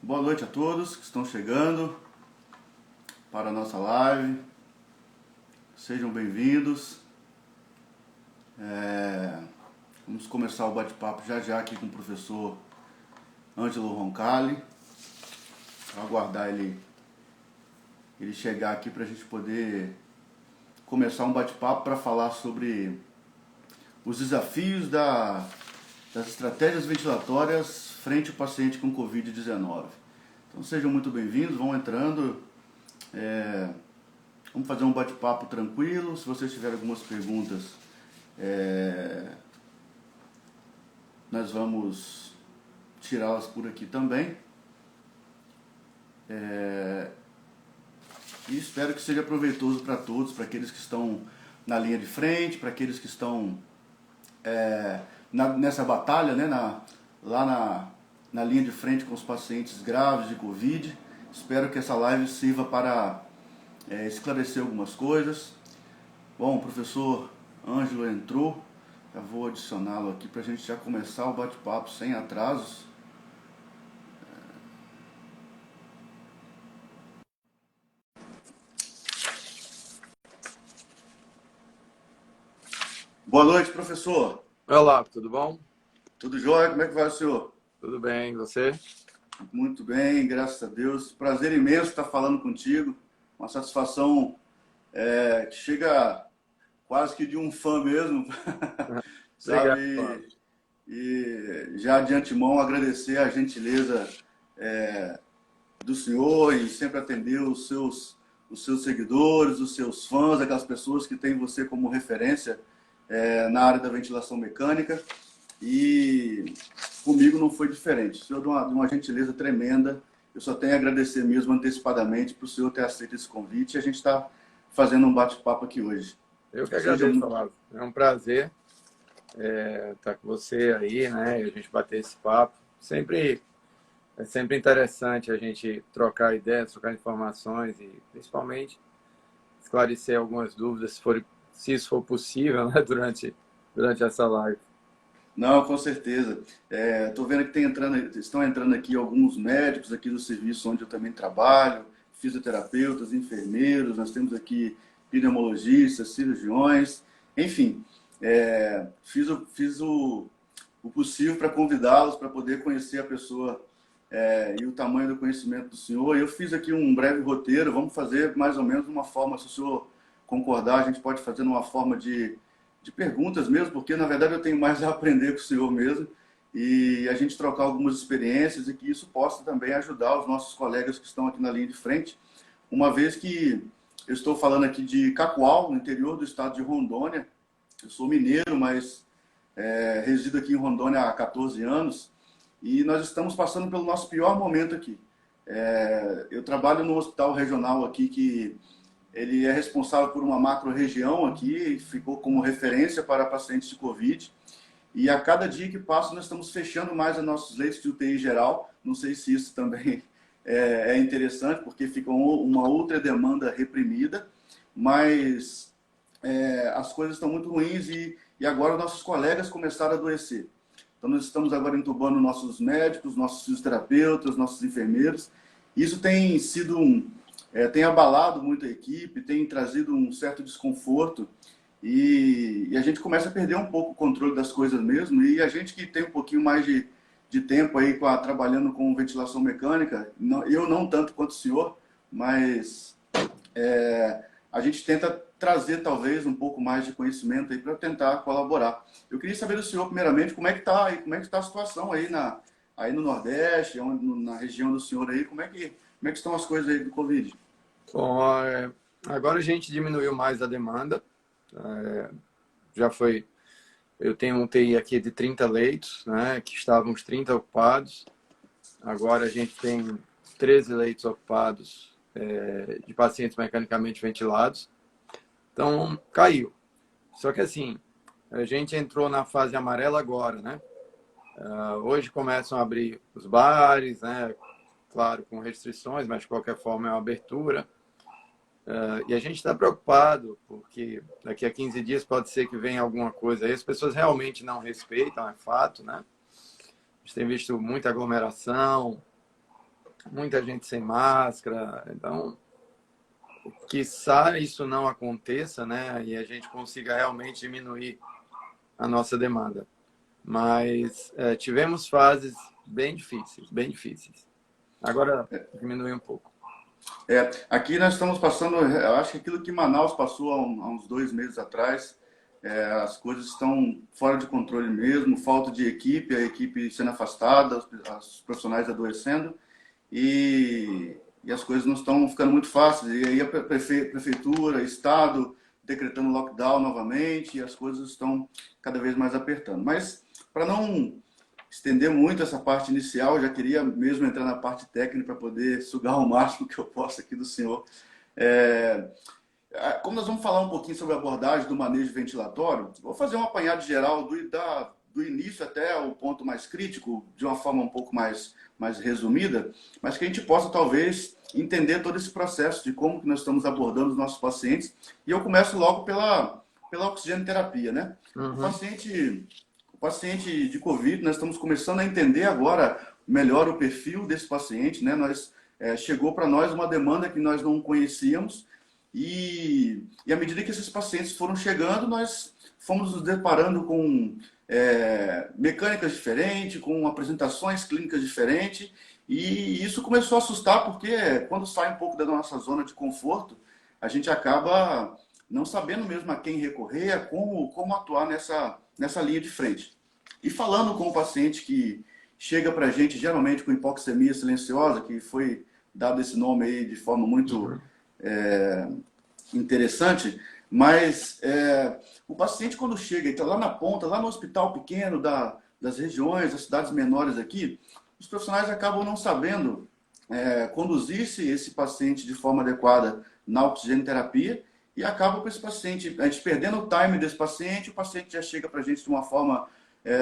Boa noite a todos que estão chegando para a nossa live. Sejam bem-vindos. Vamos começar o bate-papo já aqui com o professor Ângelo Roncalli. Vou aguardar ele chegar aqui para a gente poder começar um bate-papo para falar sobre os desafios das estratégias ventilatórias frente ao paciente com Covid-19. Então sejam muito bem-vindos, vão entrando. Vamos fazer um bate-papo tranquilo. Se vocês tiverem algumas perguntas, nós vamos tirá-las por aqui também. E espero que seja proveitoso para todos, para aqueles que estão na linha de frente, para aqueles que estão nessa batalha, né, lá na linha de frente com os pacientes graves de Covid. Espero que essa live sirva para esclarecer algumas coisas. Bom, o professor Ângelo entrou, já vou adicioná-lo aqui para a gente já começar o bate-papo sem atrasos. Boa noite, professor. Olá, tudo bom? Tudo jóia? Como é que vai o senhor? Tudo bem, e você? Muito bem, graças a Deus. Prazer imenso estar falando contigo. Uma satisfação que chega quase que de um fã mesmo. Sabe? Obrigado. E já de antemão agradecer a gentileza do senhor em sempre atender os seus seguidores, os seus fãs, aquelas pessoas que têm você como referência na área da ventilação mecânica. E comigo não foi diferente. O senhor de uma gentileza tremenda. Eu só tenho a agradecer mesmo antecipadamente por o senhor ter aceito esse convite. E a gente está fazendo um bate-papo aqui hoje. Eu que agradeço, Olavo. É um prazer estar com você aí, né? E a gente bater esse papo. É sempre interessante a gente trocar ideias, trocar informações e, principalmente, esclarecer algumas dúvidas, se isso for possível, né? durante essa live. Não, com certeza. Estou vendo que estão entrando aqui alguns médicos aqui do serviço onde eu também trabalho, fisioterapeutas, enfermeiros, nós temos aqui pneumologistas, cirurgiões, enfim. Fiz o possível para convidá-los, para poder conhecer a pessoa e o tamanho do conhecimento do senhor. Eu fiz aqui um breve roteiro, vamos fazer mais ou menos uma forma, se o senhor concordar, a gente pode fazer numa forma de perguntas mesmo, porque na verdade eu tenho mais a aprender com o senhor mesmo, e a gente trocar algumas experiências e que isso possa também ajudar os nossos colegas que estão aqui na linha de frente, uma vez que eu estou falando aqui de Cacoal, no interior do estado de Rondônia. Eu sou mineiro, mas resido aqui em Rondônia há 14 anos, e nós estamos passando pelo nosso pior momento aqui. Eu trabalho num hospital regional aqui que ele é responsável por uma macro-região aqui, ficou como referência para pacientes de Covid. E a cada dia que passa, nós estamos fechando mais os nossos leitos de UTI geral. Não sei se isso também é interessante, porque fica uma outra demanda reprimida. Mas as coisas estão muito ruins e agora nossos colegas começaram a adoecer. Então, nós estamos agora entubando nossos médicos, nossos fisioterapeutas, nossos enfermeiros. Isso tem sido tem abalado muito a equipe, tem trazido um certo desconforto e a gente começa a perder um pouco o controle das coisas mesmo. E a gente que tem um pouquinho mais de tempo aí trabalhando com ventilação mecânica, eu não tanto quanto o senhor, mas a gente tenta trazer talvez um pouco mais de conhecimento aí para tentar colaborar. Eu queria saber do senhor, primeiramente, como é que está a situação aí no Nordeste, na região do senhor aí, como é que estão as coisas aí do Covid? Bom, agora a gente diminuiu mais a demanda. Eu tenho um UTI aqui de 30 leitos, né, que estávamos 30 ocupados. Agora a gente tem 13 leitos ocupados de pacientes mecanicamente ventilados. Então, caiu. Só que assim, a gente entrou na fase amarela agora, né? Hoje começam a abrir os bares, né? Claro, com restrições, mas de qualquer forma é uma abertura. E a gente está preocupado, porque daqui a 15 dias pode ser que venha alguma coisa aí. As pessoas realmente não respeitam, é fato, né? A gente tem visto muita aglomeração, muita gente sem máscara. Então, quiçá isso não aconteça, né? E a gente consiga realmente diminuir a nossa demanda. Mas tivemos fases bem difíceis, bem difíceis. Agora diminui um pouco. Aqui nós estamos passando, eu acho que aquilo que Manaus passou há uns 2 meses atrás, as coisas estão fora de controle mesmo, falta de equipe, a equipe sendo afastada, os profissionais adoecendo e as coisas não estão ficando muito fáceis. E aí a prefeitura, estado decretando lockdown novamente e as coisas estão cada vez mais apertando. Mas para não estender muito essa parte inicial, eu já queria mesmo entrar na parte técnica para poder sugar o máximo que eu posso aqui do senhor. É, Como nós vamos falar um pouquinho sobre a abordagem do manejo ventilatório, vou fazer um apanhado geral do início até o ponto mais crítico, de uma forma um pouco mais resumida, mas que a gente possa talvez entender todo esse processo de como que nós estamos abordando os nossos pacientes. E eu começo logo pela oxigenoterapia, né? Uhum. O paciente de Covid, nós estamos começando a entender agora melhor o perfil desse paciente, né? Chegou para nós uma demanda que nós não conhecíamos e à medida que esses pacientes foram chegando, nós fomos nos deparando com mecânicas diferentes, com apresentações clínicas diferentes e isso começou a assustar porque quando sai um pouco da nossa zona de conforto, a gente acaba não sabendo mesmo a quem recorrer, a como atuar nessa linha de frente. E falando com o paciente que chega para a gente, geralmente com hipoxemia silenciosa, que foi dado esse nome aí de forma muito interessante, mas o paciente quando chega e está lá na ponta, lá no hospital pequeno das regiões, das cidades menores aqui, os profissionais acabam não sabendo conduzir esse paciente de forma adequada na oxigenoterapia e acaba com esse paciente, a gente perdendo o time desse paciente, o paciente já chega para a gente de uma forma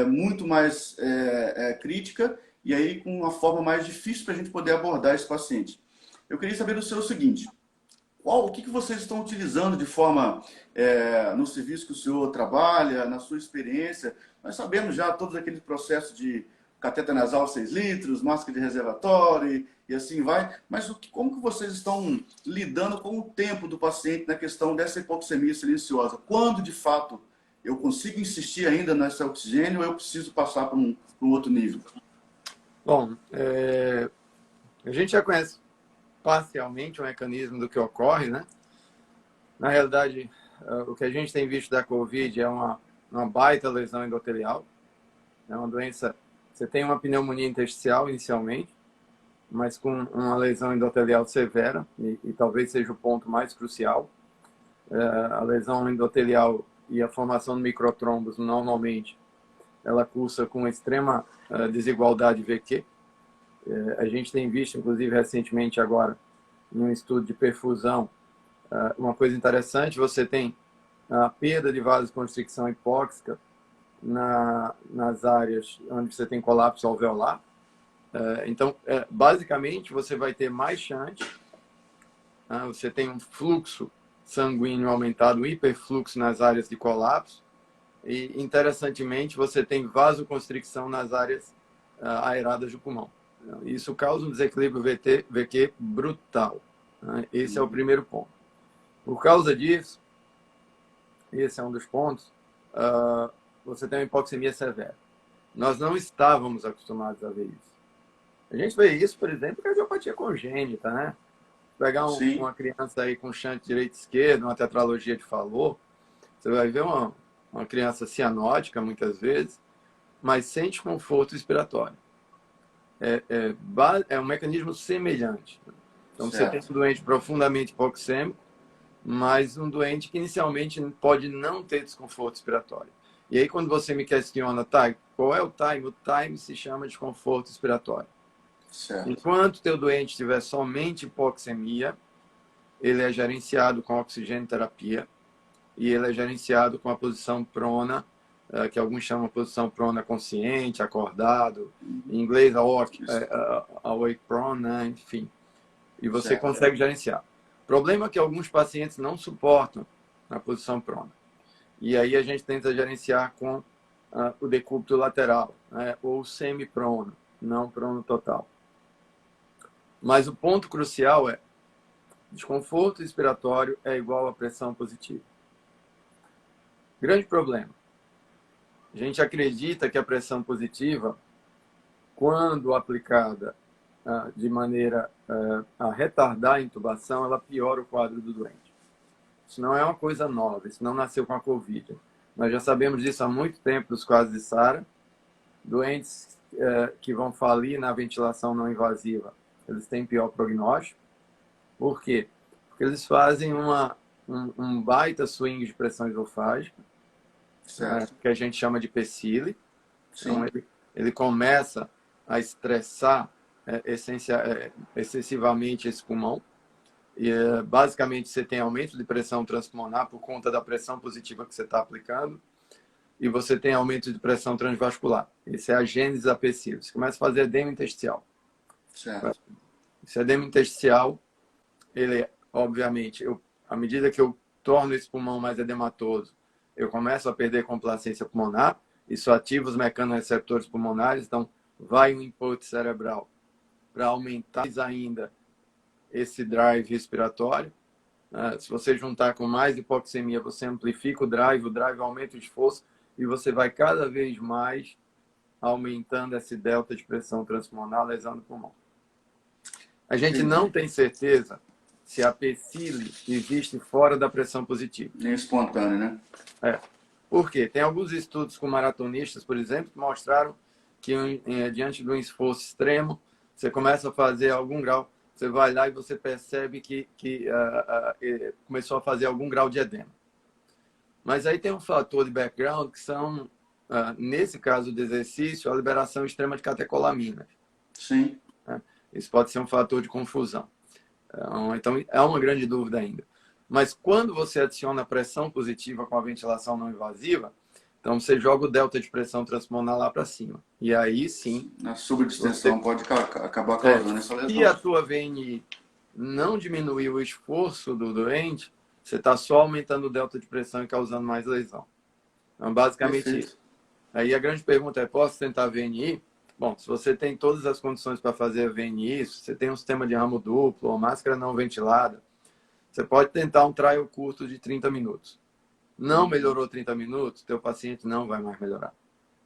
muito mais crítica e aí com uma forma mais difícil para a gente poder abordar esse paciente. Eu queria saber do senhor o seguinte, o que vocês estão utilizando de forma no serviço que o senhor trabalha, na sua experiência? Nós sabemos já todos aqueles processos de cateter nasal 6 litros, máscara de reservatório e assim vai, mas como que vocês estão lidando com o tempo do paciente na questão dessa hipoxemia silenciosa? Quando, de fato, eu consigo insistir ainda nessa oxigênio ou eu preciso passar para um outro nível? Bom, a gente já conhece parcialmente o mecanismo do que ocorre, né? Na realidade, o que a gente tem visto da Covid é uma baita lesão endotelial. É uma doença, você tem uma pneumonia intersticial inicialmente, mas com uma lesão endotelial severa, e talvez seja o ponto mais crucial. A lesão endotelial e a formação de microtrombos, normalmente, ela cursa com extrema desigualdade VQ. A gente tem visto, inclusive, recentemente agora, em um estudo de perfusão, uma coisa interessante, você tem a perda de vasoconstricção hipóxica nas áreas onde você tem colapso alveolar. Então, basicamente, você vai ter mais chance, você tem um fluxo sanguíneo aumentado, um hiperfluxo nas áreas de colapso, e, interessantemente, você tem vasoconstricção nas áreas aeradas do pulmão. Isso causa um desequilíbrio VQ brutal. Esse é o primeiro ponto. Por causa disso, esse é um dos pontos, você tem uma hipoxemia severa. Nós não estávamos acostumados a ver isso. A gente vê isso, por exemplo, cardiopatia congênita, né? Pegar uma criança aí com shunt direito e esquerdo, uma tetralogia de Fallot, você vai ver uma criança cianótica, muitas vezes, mas sem desconforto respiratório. É um mecanismo semelhante. Então, certo. Você tem um doente profundamente hipoxêmico, mas um doente que inicialmente pode não ter desconforto respiratório. E aí, quando você me questiona, tá, qual é o time? O time se chama desconforto respiratório. Certo. Enquanto teu doente tiver somente hipoxemia, ele é gerenciado com oxigenoterapia e ele é gerenciado com a posição prona, que alguns chamam de posição prona consciente, acordado, em inglês awake prone, né? Enfim. E você consegue gerenciar. O problema é que alguns pacientes não suportam a posição prona. E aí a gente tenta gerenciar com o decúbito lateral, né? Ou semi-prono, não prono total. Mas o ponto crucial é: desconforto respiratório é igual a pressão positiva. Grande problema. A gente acredita que a pressão positiva, quando aplicada de maneira a retardar a intubação, ela piora o quadro do doente. Isso não é uma coisa nova, isso não nasceu com a Covid. Nós já sabemos disso há muito tempo dos casos de SARA. Doentes que vão falir na ventilação não invasiva, eles têm pior prognóstico. Por quê? Porque eles fazem um baita swing de pressão esofágica, que a gente chama de PSILE. Então, ele começa a estressar excessivamente esse pulmão. E, basicamente, você tem aumento de pressão transpulmonar por conta da pressão positiva que você está aplicando, e você tem aumento de pressão transvascular. Essa é a gênese da PSILE. Você começa a fazer edema intersticial. Certo. Esse edema intersticial, ele, obviamente, à medida que eu torno esse pulmão mais edematoso, eu começo a perder complacência pulmonar, isso ativa os mecanorreceptores pulmonares, então vai um input cerebral para aumentar mais ainda esse drive respiratório. Se você juntar com mais hipoxemia, você amplifica o drive aumenta o esforço e você vai cada vez mais aumentando esse delta de pressão transpulmonar, lesando o pulmão. A gente não tem certeza se a PSILE existe fora da pressão positiva. Nem espontânea, né? Por quê? Tem alguns estudos com maratonistas, por exemplo, que mostraram que diante de um esforço extremo, você começa a fazer algum grau, você vai lá e você percebe que começou a fazer algum grau de edema. Mas aí tem um fator de background que são, nesse caso do exercício, a liberação extrema de catecolaminas. Sim. Isso pode ser um fator de confusão. Então, é uma grande dúvida ainda. Mas quando você adiciona pressão positiva com a ventilação não invasiva, então você joga o delta de pressão transpulmonar lá para cima. E aí sim... A subdistensão pode acabar causando essa lesão. Se a tua VNI não diminuir o esforço do doente, você está só aumentando o delta de pressão e causando mais lesão. Então, basicamente isso. Aí a grande pergunta é: posso tentar VNI? Bom, se você tem todas as condições para fazer a VNI, se você tem um sistema de ramo duplo ou máscara não ventilada, você pode tentar um trial curto de 30 minutos. Não melhorou 30 minutos, teu paciente não vai mais melhorar.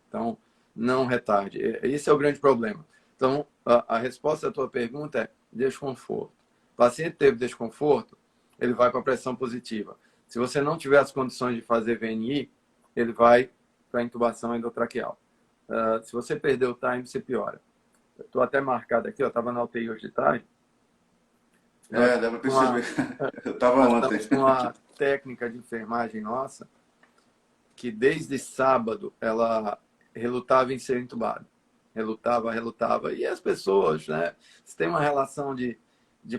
Então, não retarde. Esse é o grande problema. Então, a resposta à tua pergunta é desconforto. O paciente teve desconforto, ele vai para a pressão positiva. Se você não tiver as condições de fazer VNI, ele vai para a intubação endotraqueal. Se você perder o time, você piora. Estou até marcado aqui, estava na UTI hoje de tarde. Dá para perceber. Eu estava ontem. Com uma técnica de enfermagem nossa, que desde sábado ela relutava em ser entubada. Relutava. E as pessoas, né? Se tem uma relação de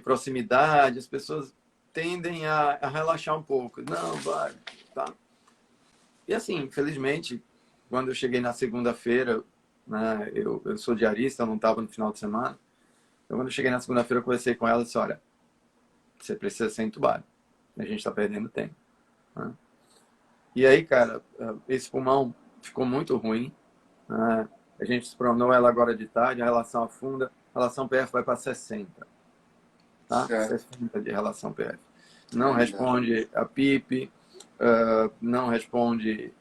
proximidade, as pessoas tendem a relaxar um pouco. Não, vai, tá. E assim, infelizmente, quando eu cheguei na segunda-feira, né, eu sou diarista, eu não estava no final de semana. Então, quando eu cheguei na segunda-feira, eu conversei com ela e disse: olha, você precisa ser entubado. A gente está perdendo tempo. Né? E aí, cara, esse pulmão ficou muito ruim. Né? A gente espronou ela agora de tarde, a relação afunda, a relação PF vai para 60. Tá? 60 de relação PF. Não responde a PIP, não responde...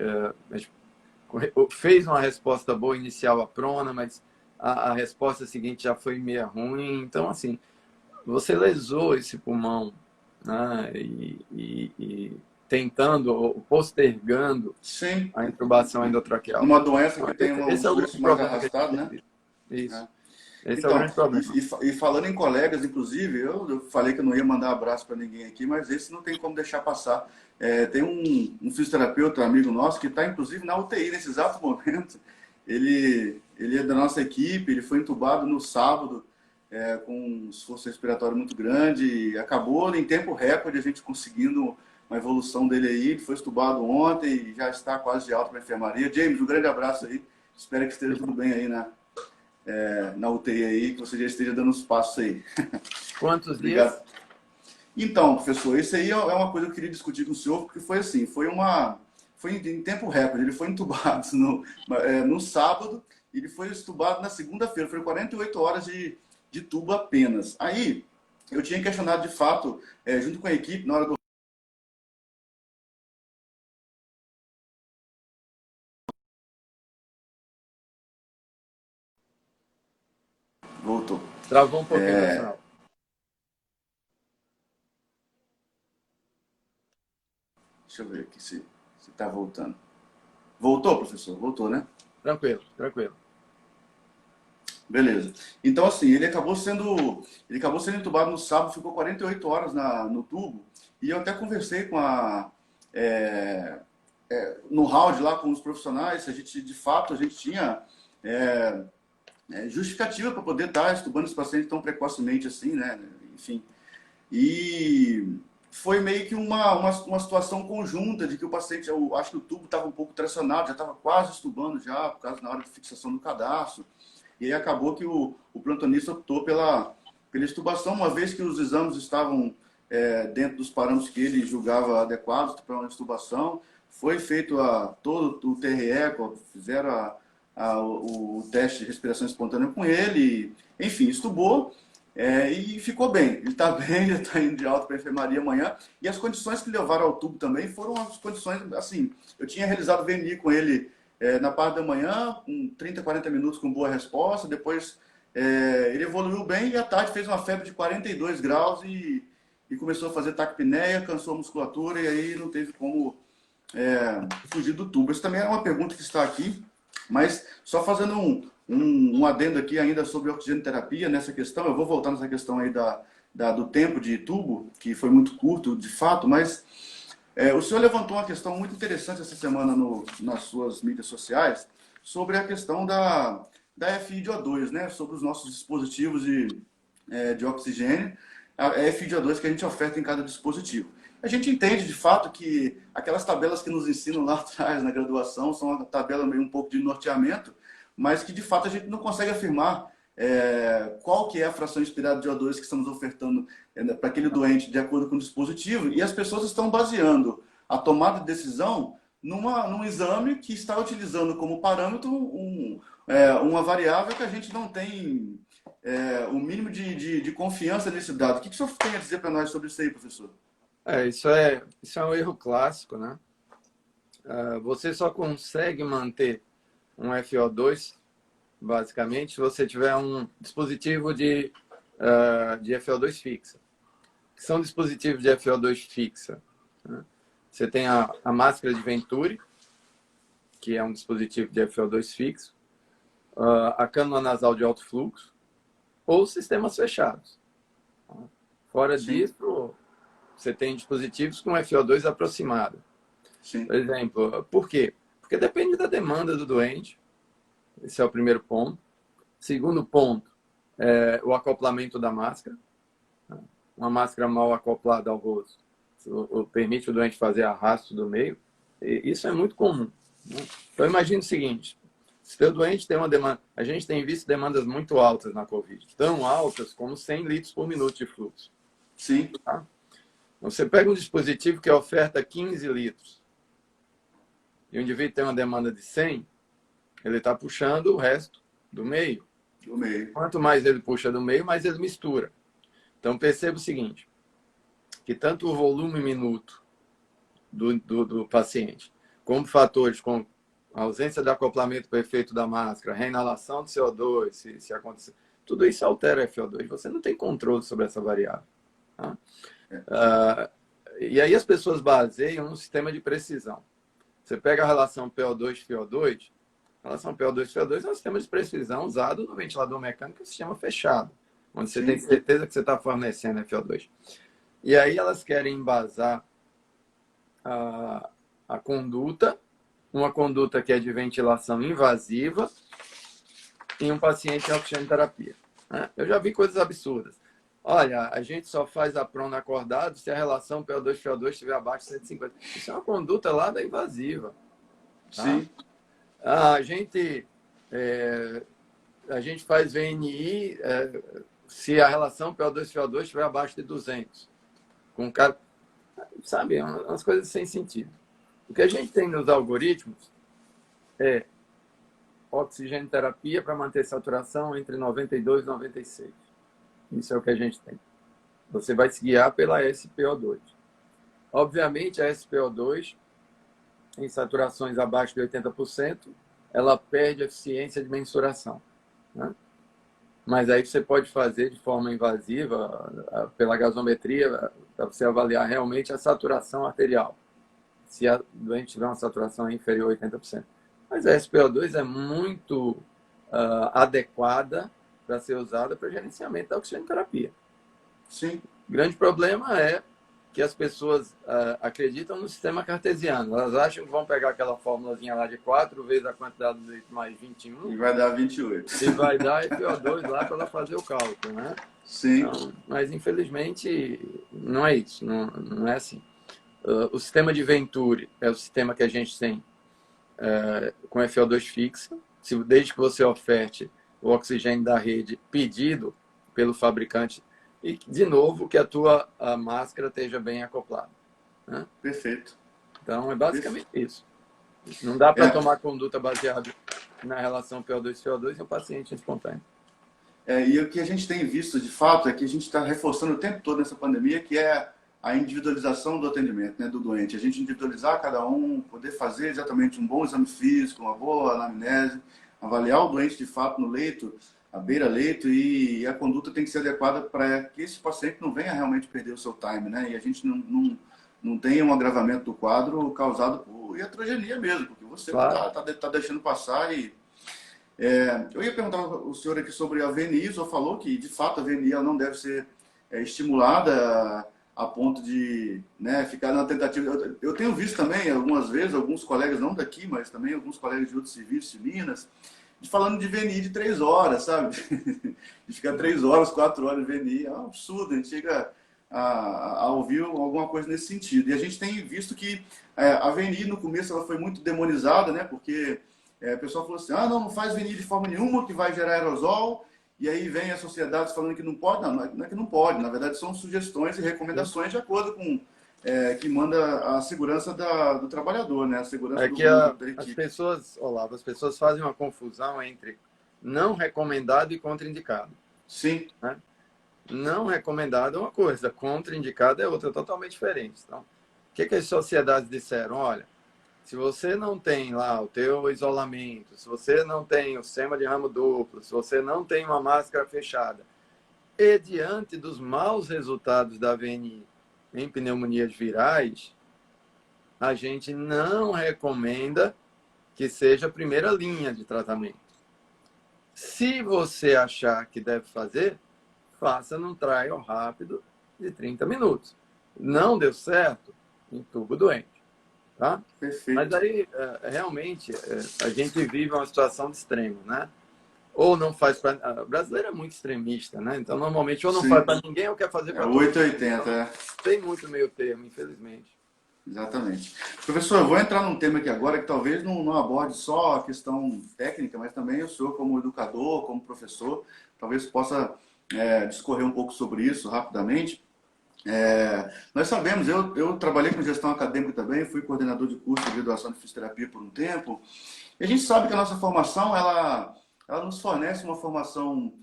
fez uma resposta boa inicial à prona, mas a resposta seguinte já foi meio ruim. Então, assim, você lesou esse pulmão, né? E tentando ou postergando a intubação endotraqueal. Uma doença que tem um fluxo mais arrastado, né? Isso. Esse é o grande problema. E falando em colegas, inclusive, eu falei que eu não ia mandar abraço para ninguém aqui, mas esse não tem como deixar passar. Tem um fisioterapeuta, amigo nosso, que está inclusive na UTI nesse exato momento. Ele é da nossa equipe, ele foi entubado no sábado com um esforço respiratório muito grande e acabou em tempo recorde a gente conseguindo uma evolução dele aí. Ele foi entubado ontem e já está quase de alta para a enfermaria. James, um grande abraço aí. Espero que esteja tudo bem aí na UTI aí, que você já esteja dando os passos aí. Quantos dias? Então, professor, isso aí é uma coisa que eu queria discutir com o senhor, porque foi assim, foi em tempo recorde. Ele foi entubado no sábado e ele foi entubado na segunda-feira. Foi 48 horas de de tubo apenas. Aí, eu tinha questionado de fato, junto com a equipe, na hora do... Voltou. Travou um pouquinho no final. Deixa eu ver aqui se está voltando. Voltou, professor? Voltou, né? Tranquilo, tranquilo. Beleza. Então, assim, ele acabou sendo entubado no sábado, ficou 48 horas no tubo, e eu até conversei com é, no round lá com os profissionais, a gente, de fato, a gente tinha é, justificativa para poder estar estubando esse paciente tão precocemente assim, né? Enfim. E foi meio que uma situação conjunta de que o paciente, eu acho que o tubo estava um pouco tracionado, já estava quase estubando já, por causa na hora de fixação do cadastro. E aí acabou que o plantonista optou pela extubação, uma vez que os exames estavam dentro dos parâmetros que ele julgava adequados para uma extubação. Foi feito todo o TRE, fizeram o teste de respiração espontânea com ele, enfim, estubou. E ficou bem, ele está bem, ele está indo de alta para a enfermaria amanhã. E as condições que levaram ao tubo também foram as condições, assim, eu tinha realizado VNI com ele na parte da manhã, com 30, 40 minutos com boa resposta, depois ele evoluiu bem e à tarde fez uma febre de 42 graus e começou a fazer taquipneia, cansou a musculatura e aí não teve como fugir do tubo. Essa também é uma pergunta que está aqui, mas só fazendo um adendo aqui ainda sobre oxigenoterapia nessa questão, eu vou voltar nessa questão aí do tempo de tubo, que foi muito curto, de fato, mas o senhor levantou uma questão muito interessante essa semana nas suas mídias sociais sobre a questão da FiDO2, né? Sobre os nossos dispositivos de oxigênio, a FiDO2 que a gente oferta em cada dispositivo. A gente entende, de fato, que aquelas tabelas que nos ensinam lá atrás, na graduação, são uma tabela meio um pouco de norteamento, mas que, de fato, a gente não consegue afirmar qual que é a fração inspirada de O2 que estamos ofertando para aquele doente de acordo com o dispositivo, e as pessoas estão baseando a tomada de decisão num exame que está utilizando como parâmetro uma variável que a gente não tem o mínimo de confiança nesse dado. O que o senhor tem a dizer para nós sobre isso aí, professor? Isso é um erro clássico, né? Você só consegue manter um FO2, basicamente, se você tiver um dispositivo de FO2 fixa. Que são dispositivos de FO2 fixa, né? Você tem a máscara de Venturi, que é um dispositivo de FO2 fixo, a cânula nasal de alto fluxo, ou sistemas fechados. Fora Sim. disso, você tem dispositivos com FO2 aproximado. Sim. Por exemplo, por quê? Porque depende da demanda do doente. Esse é o primeiro ponto. Segundo ponto, o acoplamento da máscara. Uma máscara mal acoplada ao rosto permite o doente fazer arrasto do meio. E isso é muito comum, né? Então, imagine o seguinte. Se o doente tem uma demanda... A gente tem visto demandas muito altas na Covid. Tão altas como 100 litros por minuto de fluxo. Sim. Tá? Você pega um dispositivo que oferta 15 litros e o indivíduo tem uma demanda de 100, ele está puxando o resto do meio. Do meio. Quanto mais ele puxa do meio, mais ele mistura. Então, perceba o seguinte, que tanto o volume minuto do paciente, como fatores como a ausência de acoplamento perfeito da máscara, reinalação de CO2, se acontecer, tudo isso altera o FO2. Você não tem controle sobre essa variável. Tá? E aí as pessoas baseiam no sistema de precisão. Você pega a relação PO2-FO2, a relação PO2-FO2 é um sistema de precisão usado no ventilador mecânico, um sistema fechado, onde você tem certeza que você está fornecendo FO2. E aí elas querem embasar a conduta, uma conduta que é de ventilação invasiva, em um paciente em oxigenoterapia. Eu já vi coisas absurdas. Olha, a gente só faz a prona acordado se a relação PO2-FO2 estiver abaixo de 150. Isso é uma conduta lá da invasiva. Tá? Sim. A gente faz VNI se a relação PO2-FO2 estiver abaixo de 200. Com um cara, sabe, umas coisas sem sentido. O que a gente tem nos algoritmos é oxigenoterapia para manter saturação entre 92 e 96. Isso é o que a gente tem. Você vai se guiar pela SpO2. Obviamente, a SpO2, em saturações abaixo de 80%, ela perde a eficiência de mensuração, né? Mas aí você pode fazer de forma invasiva, pela gasometria, para você avaliar realmente a saturação arterial, se a doente tiver uma saturação inferior a 80%. Mas a SpO2 é muito adequada para ser usada para gerenciamento da oxigenoterapia. Sim. O grande problema é que as pessoas acreditam no sistema cartesiano. Elas acham que vão pegar aquela fórmulazinha lá de 4 vezes a quantidade de leite mais 21 E vai dar 28. e vai dar FO2 lá para ela fazer o cálculo, né? Sim. Então, mas, infelizmente, não é isso. Não é assim. O sistema de Venturi é o sistema que a gente tem com FO2 fixa. Desde que você oferte o oxigênio da rede pedido pelo fabricante e, de novo, que a máscara esteja bem acoplada, né? Perfeito. Então, é basicamente isso. Não dá para tomar conduta baseada na relação PO2-CO2 em um paciente espontâneo. E o que a gente tem visto, de fato, é que a gente está reforçando o tempo todo nessa pandemia, que é a individualização do atendimento, né, do doente. A gente individualizar cada um, poder fazer exatamente um bom exame físico, uma boa anamnese, avaliar o doente, de fato, no leito, à beira-leito, e a conduta tem que ser adequada para que esse paciente não venha realmente perder o seu time, né? E a gente não tenha um agravamento do quadro causado por iatrogenia mesmo, porque você tá deixando passar e... eu ia perguntar ao senhor aqui sobre a VNI. O senhor falou que, de fato, a VNI ela não deve ser estimulada a ponto de, né, ficar na tentativa. Eu tenho visto também, algumas vezes, alguns colegas, não daqui, mas também alguns colegas de outros serviços, de Minas, falando de VNI de 3 horas, sabe? De ficar 3 horas, 4 horas de VNI. É um absurdo, a gente chega a ouvir alguma coisa nesse sentido. E a gente tem visto que a VNI, no começo, ela foi muito demonizada, né? Porque o pessoal falou assim, não faz VNI de forma nenhuma, que vai gerar aerosol. E aí vem as sociedades falando que não pode. Não é que não pode, na verdade são sugestões e recomendações de acordo com que manda a segurança do trabalhador, né? A segurança do grupo, da equipe. As pessoas fazem uma confusão entre não recomendado e contraindicado. Sim. Né? Não recomendado é uma coisa, contraindicado é outra, totalmente diferente. Então, o que as sociedades disseram? Olha, se você não tem lá o teu isolamento, se você não tem o sistema de ramo duplo, se você não tem uma máscara fechada, e diante dos maus resultados da VNI em pneumonias virais, a gente não recomenda que seja a primeira linha de tratamento. Se você achar que deve fazer, faça num trial rápido de 30 minutos. Não deu certo, entuba o doente. Tá? Perfeito. Mas aí, realmente, a gente vive uma situação de extremo, né? Ou não faz para... O brasileiro é muito extremista, né? Então, normalmente, ou não faz para ninguém ou quer fazer para todo mundo. 880, então, tem muito meio termo, infelizmente. Exatamente. Professor, eu vou entrar num tema aqui agora que talvez não aborde só a questão técnica, mas também o senhor como educador, como professor, talvez possa discorrer um pouco sobre isso rapidamente. Nós sabemos, eu trabalhei com gestão acadêmica também, fui coordenador de curso de graduação de fisioterapia por um tempo, e a gente sabe que a nossa formação, ela nos fornece uma formação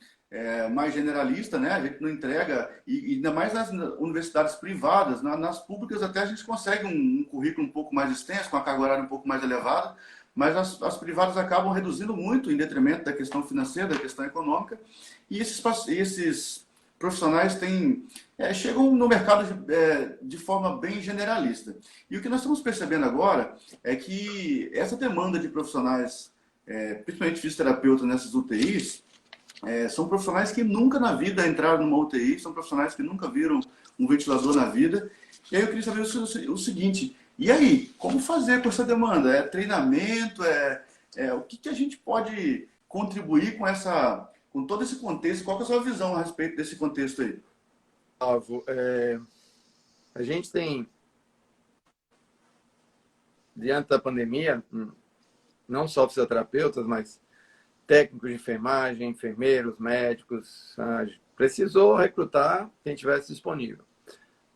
mais generalista, né? A gente não entrega, e ainda mais nas universidades privadas, nas públicas até a gente consegue um currículo um pouco mais extenso, com a carga horária um pouco mais elevada, mas as privadas acabam reduzindo muito em detrimento da questão financeira, da questão econômica, e esses profissionais chegam no mercado de forma bem generalista. E o que nós estamos percebendo agora é que essa demanda de profissionais, principalmente fisioterapeutas nessas UTIs, são profissionais que nunca na vida entraram numa UTI, são profissionais que nunca viram um ventilador na vida. E aí eu queria saber o seguinte, e aí, como fazer com essa demanda? É treinamento? O que a gente pode contribuir com todo esse contexto? Qual que é a sua visão a respeito desse contexto aí? A gente tem, diante da pandemia, não só fisioterapeutas, mas técnicos de enfermagem, enfermeiros, médicos, precisou recrutar quem tivesse disponível.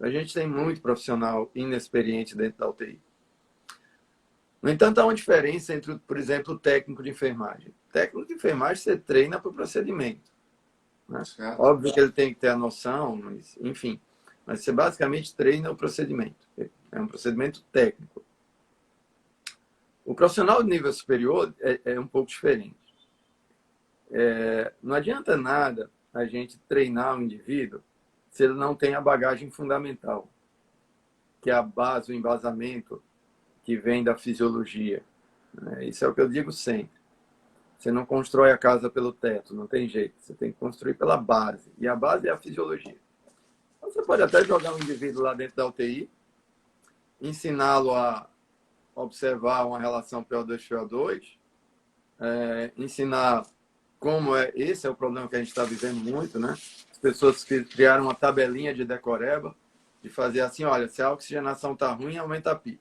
A gente tem muito profissional inexperiente dentro da UTI. No entanto, há uma diferença entre, por exemplo, o técnico de enfermagem. O técnico de enfermagem você treina para o procedimento. né? Certo. Óbvio que ele tem que ter a noção, mas, enfim. Mas você basicamente treina o procedimento. É um procedimento técnico. O profissional de nível superior é um pouco diferente. Não adianta nada a gente treinar o indivíduo se ele não tem a bagagem fundamental, que é a base, o embasamento que vem da fisiologia. Isso é o que eu digo sempre. Você não constrói a casa pelo teto, não tem jeito. Você tem que construir pela base. E a base é a fisiologia. Então, você pode até jogar um indivíduo lá dentro da UTI, ensiná-lo a observar uma relação PO2-CO2, ensinar como esse é o problema que a gente está vivendo muito, né? As pessoas que criaram uma tabelinha de decoreba, de fazer assim, olha, se a oxigenação está ruim, aumenta a PIP.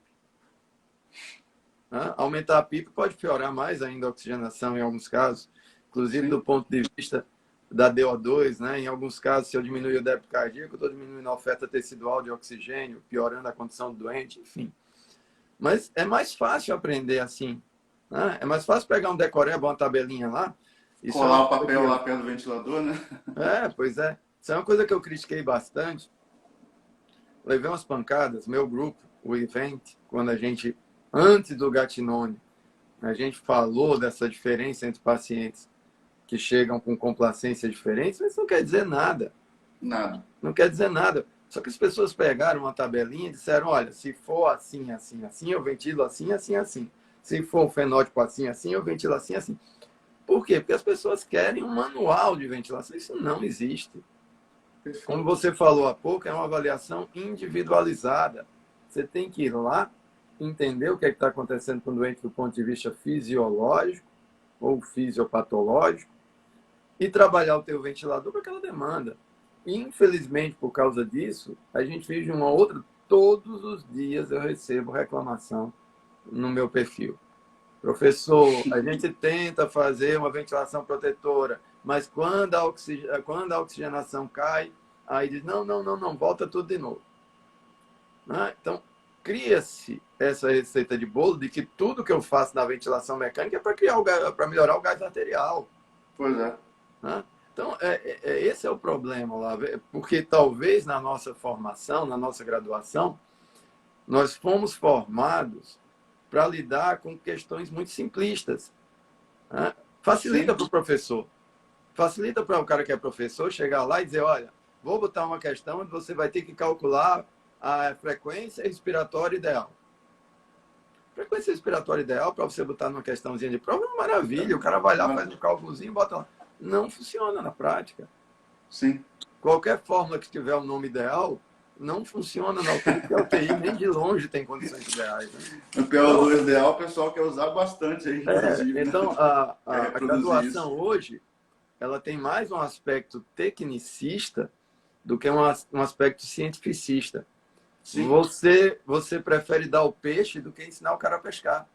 Aumentar a PIP pode piorar mais ainda a oxigenação em alguns casos, inclusive do ponto de vista da DO2, né? Em alguns casos, se eu diminuir o débito cardíaco, eu estou diminuindo a oferta tecidual de oxigênio, piorando a condição do doente, enfim. Mas é mais fácil aprender assim, né? É mais fácil pegar um decoreba, uma tabelinha lá. Colar o papel lá perto do ventilador, né? Pois é. Isso é uma coisa que eu critiquei bastante. Levei umas pancadas, meu grupo, o Event, quando a gente, antes do Gattinone, a gente falou dessa diferença entre pacientes que chegam com complacência diferente, mas isso não quer dizer nada. Nada. Não quer dizer nada. Só que as pessoas pegaram uma tabelinha e disseram, olha, se for assim, assim, assim, eu ventilo assim, assim, assim. Se for o fenótipo assim, assim, eu ventilo assim, assim. Por quê? Porque as pessoas querem um manual de ventilação. Isso não existe. Perfeito. Como você falou há pouco, é uma avaliação individualizada. Você tem que ir lá, entender o que está acontecendo com o doente do ponto de vista fisiológico ou fisiopatológico e trabalhar o teu ventilador para aquela demanda. E, infelizmente, por causa disso, a gente vive uma outra. Todos os dias eu recebo reclamação no meu perfil. Professor, a gente tenta fazer uma ventilação protetora, mas quando a oxigenação cai, aí diz, não, não, não, não, volta tudo de novo. Então, cria-se essa receita de bolo de que tudo que eu faço na ventilação mecânica é para melhorar o gás arterial. Pois é. Então, esse é o problema lá, porque talvez na nossa formação, na nossa graduação, nós fomos formados para lidar com questões muito simplistas. Facilita para o professor. Facilita para o cara que é professor chegar lá e dizer, olha, vou botar uma questão onde você vai ter que calcular a frequência respiratória ideal. Frequência respiratória ideal, para você botar numa questãozinha de prova, é uma maravilha. O cara vai lá, faz um cálculozinho, bota lá. Não funciona na prática. Sim. Qualquer fórmula que tiver o nome ideal, não funciona na UTI, porque a UTI nem de longe tem condições ideais. Né? O PO2 ideal, o pessoal quer usar bastante aí, inclusive. Então, né? a graduação isso. hoje, ela tem mais um aspecto tecnicista do que um aspecto cientificista. Sim. Você prefere dar o peixe do que ensinar o cara a pescar.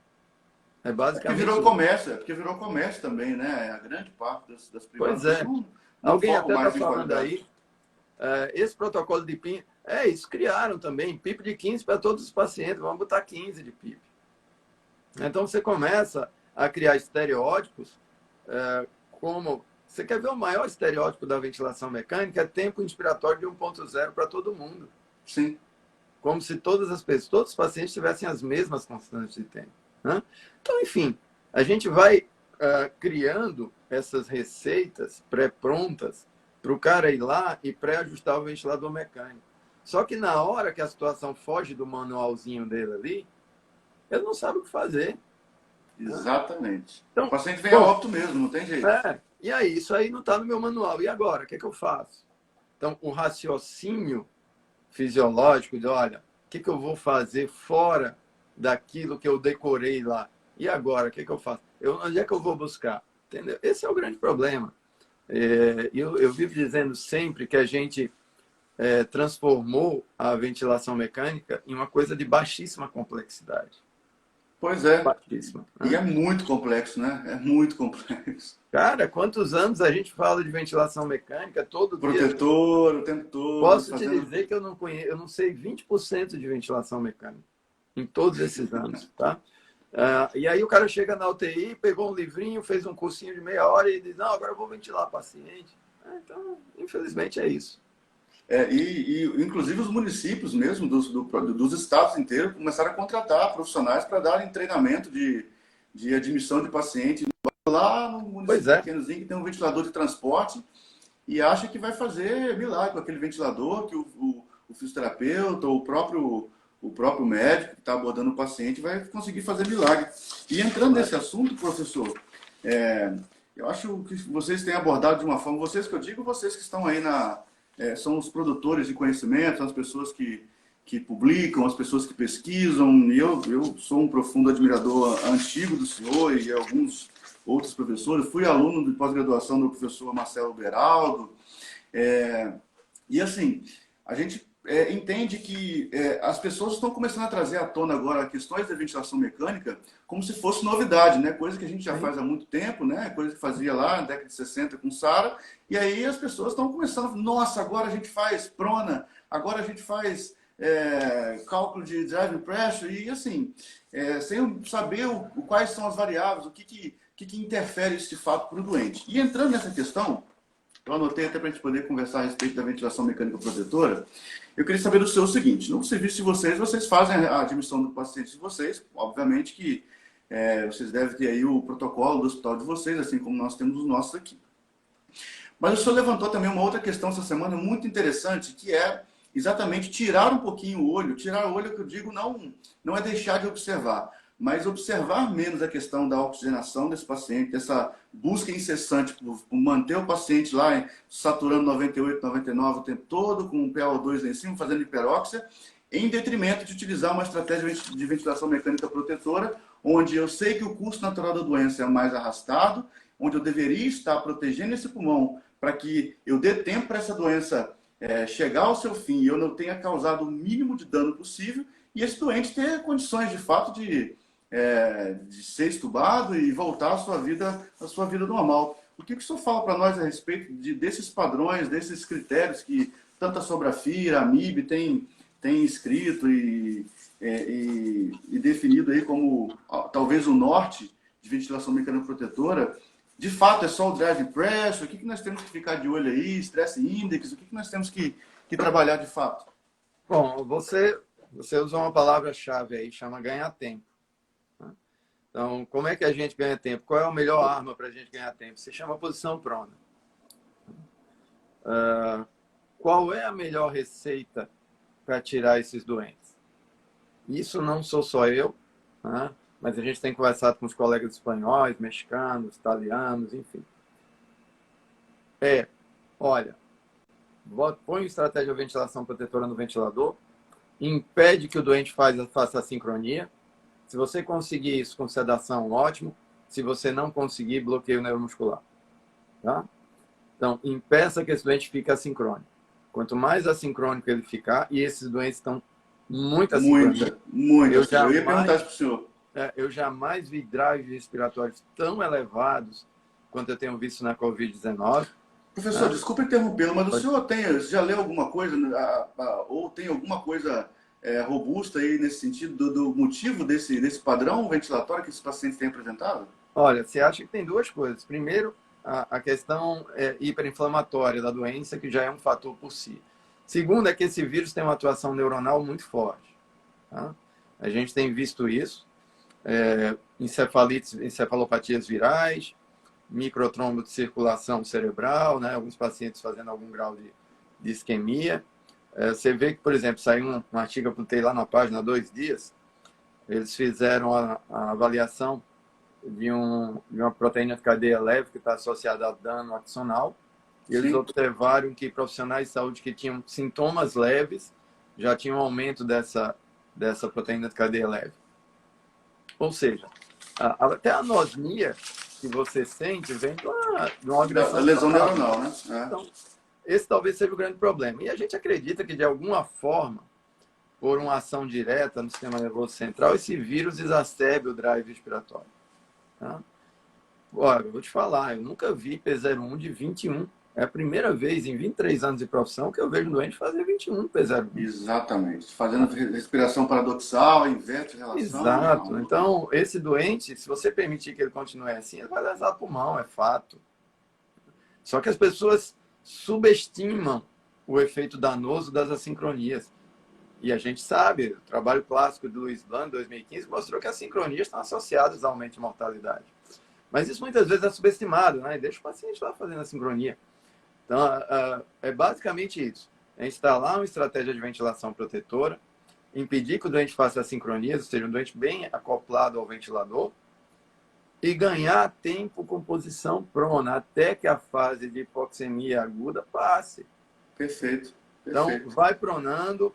É basicamente. Porque virou comércio também, né? A grande parte das privadas. Pois é. Não Alguém até está falando aí. Esse protocolo de PIN. Isso criaram também. PIP de 15 para todos os pacientes. Vamos botar 15 de PIP. Então você começa a criar estereótipos. Como. Você quer ver o maior estereótipo da ventilação mecânica? É tempo inspiratório de 1.0 para todo mundo. Sim. Como se todos os pacientes tivessem as mesmas constantes de tempo. Né? Então, enfim, a gente vai criando essas receitas pré-prontas para o cara ir lá e pré-ajustar o ventilador mecânico. Só que na hora que a situação foge do manualzinho dele ali, ele não sabe o que fazer. Exatamente. Então, o paciente vem a óbito mesmo, não tem jeito. E aí, isso aí não está no meu manual. E agora, o que eu faço? Então, o raciocínio fisiológico de, olha, o que eu vou fazer fora daquilo que eu decorei lá? E agora, o que eu faço? Onde é que eu vou buscar? Entendeu? Esse é o grande problema. Eu vivo dizendo sempre que a gente transformou a ventilação mecânica em uma coisa de baixíssima complexidade. Pois é. Baixíssima. E é muito complexo, né? É muito complexo. Cara, quantos anos a gente fala de ventilação mecânica todo dia? Protetor, o tempo todo. Posso te dizer que eu não sei 20% de ventilação mecânica em todos esses anos, tá? E aí o cara chega na UTI, pegou um livrinho, fez um cursinho de meia hora e diz, não, agora eu vou ventilar paciente. Então, infelizmente, é isso. Inclusive os municípios mesmo, dos estados inteiros, começaram a contratar profissionais para darem treinamento de admissão de paciente lá no Pois município é. pequenozinho que tem um ventilador de transporte e acha que vai fazer milagre com aquele ventilador, que o fisioterapeuta ou o próprio médico que está abordando o paciente vai conseguir fazer milagre. E entrando nesse assunto, professor, eu acho que vocês têm abordado de uma forma, vocês que eu digo, vocês que estão aí são os produtores de conhecimento, são as pessoas que publicam, as pessoas que pesquisam, e eu sou um profundo admirador antigo do senhor e alguns outros professores, fui aluno de pós-graduação do professor Marcelo Beraldo, e assim, a gente entende que as pessoas estão começando a trazer à tona agora questões da ventilação mecânica como se fosse novidade, né? Coisa que a gente já faz há muito tempo, né? Coisa que fazia lá na década de 60 com Sara, e aí as pessoas estão começando, nossa, agora a gente faz prona, agora a gente faz cálculo de drive pressure, e assim, sem saber quais são as variáveis, o que interfere isso de fato para o doente. E entrando nessa questão, eu anotei até para a gente poder conversar a respeito da ventilação mecânica protetora. Eu queria saber do seu o seguinte: no serviço de vocês fazem a admissão do paciente de vocês, obviamente que vocês devem ter aí o protocolo do hospital de vocês, assim como nós temos os nossos aqui. Mas o senhor levantou também uma outra questão essa semana muito interessante, que é exatamente tirar um pouquinho o olho. Tirar o olho, que eu digo, não é deixar de observar, mas observar menos a questão da oxigenação desse paciente, essa busca incessante por manter o paciente lá saturando 98, 99 o tempo todo, com o PaO2 lá em cima, fazendo hiperóxia, em detrimento de utilizar uma estratégia de ventilação mecânica protetora, onde eu sei que o curso natural da doença é mais arrastado, onde eu deveria estar protegendo esse pulmão para que eu dê tempo para essa doença chegar ao seu fim e eu não tenha causado o mínimo de dano possível, e esse doente ter condições de fato de ser estubado e voltar à sua vida normal. O que o senhor fala para nós a respeito desses padrões, desses critérios que tanto a Sobrafira, a MIB tem escrito e definido aí como talvez o norte de ventilação mecânica protetora? De fato, é só o drive pressure? O que nós temos que ficar de olho aí? Stress index? O que nós temos que trabalhar de fato? Bom, você usou uma palavra-chave aí, chama ganhar tempo. Então, como é que a gente ganha tempo? Qual é a melhor arma para a gente ganhar tempo? Se chama posição prona. Qual é a melhor receita para tirar esses doentes? Isso não sou só eu, né? Mas a gente tem conversado com os colegas espanhóis, mexicanos, italianos, enfim. Olha, põe estratégia de ventilação protetora no ventilador, impede que o doente faça a sincronia. Se você conseguir isso com sedação, ótimo. Se você não conseguir, bloqueio neuromuscular. Tá? Então, impeça que esse doente fique assincrônico. Quanto mais assincrônico ele ficar, e esses doentes estão muito assincrônicos. Muito. Eu ia perguntar isso para o senhor. Eu jamais vi drives respiratórios tão elevados quanto eu tenho visto na Covid-19. Professor, desculpa interrompê-lo, mas o senhor já leu alguma coisa, ou tem alguma coisa robusta aí nesse sentido, do motivo desse padrão ventilatório que esses pacientes têm apresentado? Olha, você acha que tem duas coisas. Primeiro, a questão hiperinflamatória da doença, que já é um fator por si. Segundo, é que esse vírus tem uma atuação neuronal muito forte. Tá? A gente tem visto isso. Encefalopatias virais, microtrombo de circulação cerebral, né? Alguns pacientes fazendo algum grau de isquemia. Você vê que, por exemplo, saiu um artigo, eu botei lá na página há 2 dias, eles fizeram a avaliação de uma proteína de cadeia leve que está associada a dano axonal, e eles observaram que profissionais de saúde que tinham sintomas leves já tinham um aumento dessa proteína de cadeia leve. Ou seja, até a anosmia que você sente vem de uma agressão. Da lesão neuronal, né? Então, esse talvez seja o grande problema. E a gente acredita que, de alguma forma, por uma ação direta no sistema nervoso central, esse vírus exacerbe o drive respiratório. Tá? Olha, eu vou te falar, eu nunca vi P01 de 21. É a primeira vez em 23 anos de profissão que eu vejo um doente fazer 21 P01. Exatamente. Fazendo respiração paradoxal, inverte relação. Exato. Não. Então, esse doente, se você permitir que ele continue assim, ele vai lesar pulmão, é fato. Só que as pessoas subestimam o efeito danoso das assincronias. E a gente sabe, o trabalho clássico do Luiz Blanc, 2015, mostrou que as sincronias estão associadas ao aumento de mortalidade. Mas isso muitas vezes é subestimado, né? Deixa o paciente lá fazendo a sincronia. Então, é basicamente isso. A gente instalar uma estratégia de ventilação protetora, impedir que o doente faça as sincronias, ou seja, um doente bem acoplado ao ventilador, e ganhar tempo com posição prona, até que a fase de hipoxemia aguda passe. Perfeito. Então, vai pronando,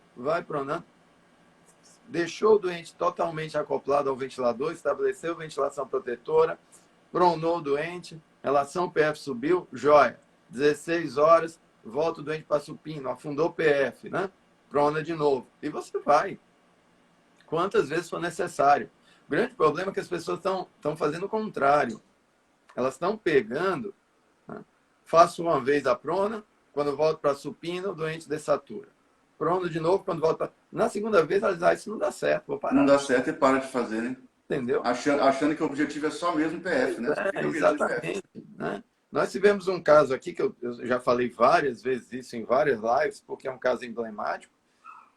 deixou o doente totalmente acoplado ao ventilador, estabeleceu ventilação protetora, pronou o doente, relação PF subiu, joia. 16 horas, volta o doente para supino, afundou o PF, né? Prona de novo. E você vai. Quantas vezes for necessário. O grande problema é que as pessoas estão fazendo o contrário. Elas estão pegando, né? Faço uma vez a prona, quando volto para supino, o doente dessatura. Prono de novo, quando volto para... Na segunda vez, elas dizem, isso não dá certo, vou parar. Não dá certo e para de fazer, né? Entendeu? Achando que o objetivo é só mesmo PF, né? Exatamente. Né? Nós tivemos um caso aqui, que eu já falei várias vezes isso em várias lives, porque é um caso emblemático,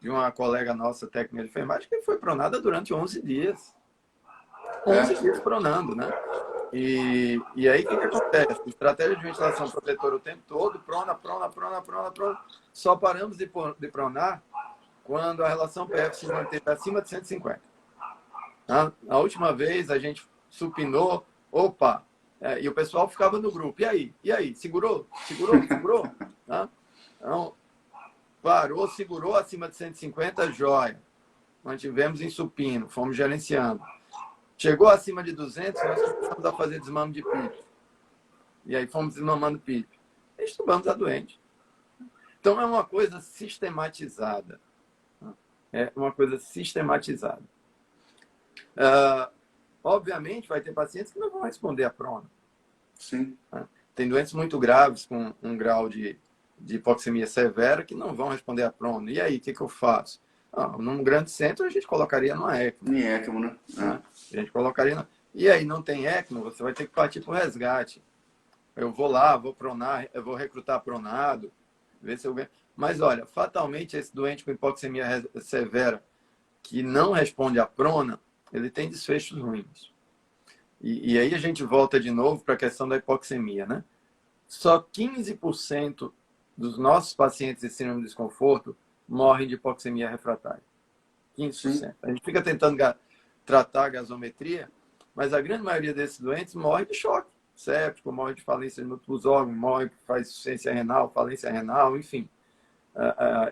de uma colega nossa técnica de enfermagem, que foi pronada durante 11 dias. 11 dias pronando, né? E aí, o que acontece? Estratégia de ventilação protetora o tempo todo, prona. Só paramos de pronar quando a relação PF se manteve acima de 150. A última vez, a gente supinou, opa, e o pessoal ficava no grupo. E aí? Segurou? Tá? Então, parou, segurou acima de 150, jóia. Mantivemos em supino, fomos gerenciando. Chegou acima de 200, nós começamos a fazer desmame de PIP. E aí fomos desmamando PIP. Estubamos a doente. Então, é uma coisa sistematizada. É uma coisa sistematizada. Obviamente, vai ter pacientes que não vão responder a prona. Sim. Tem doentes muito graves com um grau de hipoxemia severa que não vão responder a prona. E aí, o que eu faço? Num grande centro, a gente colocaria numa ECMO. Em ECMO, né? A gente colocaria... E aí, não tem ECMO, você vai ter que partir para o resgate. Eu vou lá, vou pronar, eu vou recrutar pronado, ver se eu ganho. Mas, olha, fatalmente, esse doente com hipoxemia severa que não responde à prona, ele tem desfechos ruins. E aí a gente volta de novo para a questão da hipoxemia, né? Só 15% dos nossos pacientes de síndrome de desconforto morrem de hipoxemia refratária. 15%. Sim. A gente fica tentando tratar a gasometria, mas a grande maioria desses doentes morre de choque séptico, morre de falência de múltiplos órgãos, morre que faz insuficiência renal, falência renal, enfim.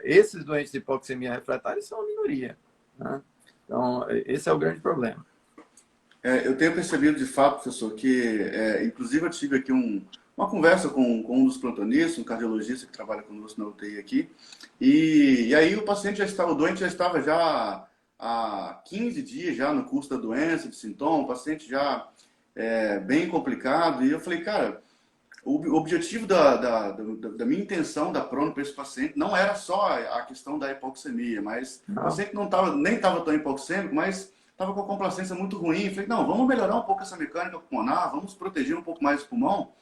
Esses doentes de hipoxemia refratária são a minoria, né? Então, esse é o grande problema. Eu tenho percebido, de fato, professor, que, inclusive, eu tive aqui uma conversa com um dos plantonistas, um cardiologista que trabalha conosco na UTI aqui, e aí o doente já estava há 15 dias já no curso da doença, de sintoma, o paciente já bem complicado, e eu falei, cara, o objetivo da minha intenção da prona para esse paciente não era só a questão da hipoxemia, mas o paciente nem estava tão hipoxêmico, mas estava com a complacência muito ruim. Falei, não, vamos melhorar um pouco essa mecânica pulmonar, vamos proteger um pouco mais o pulmão,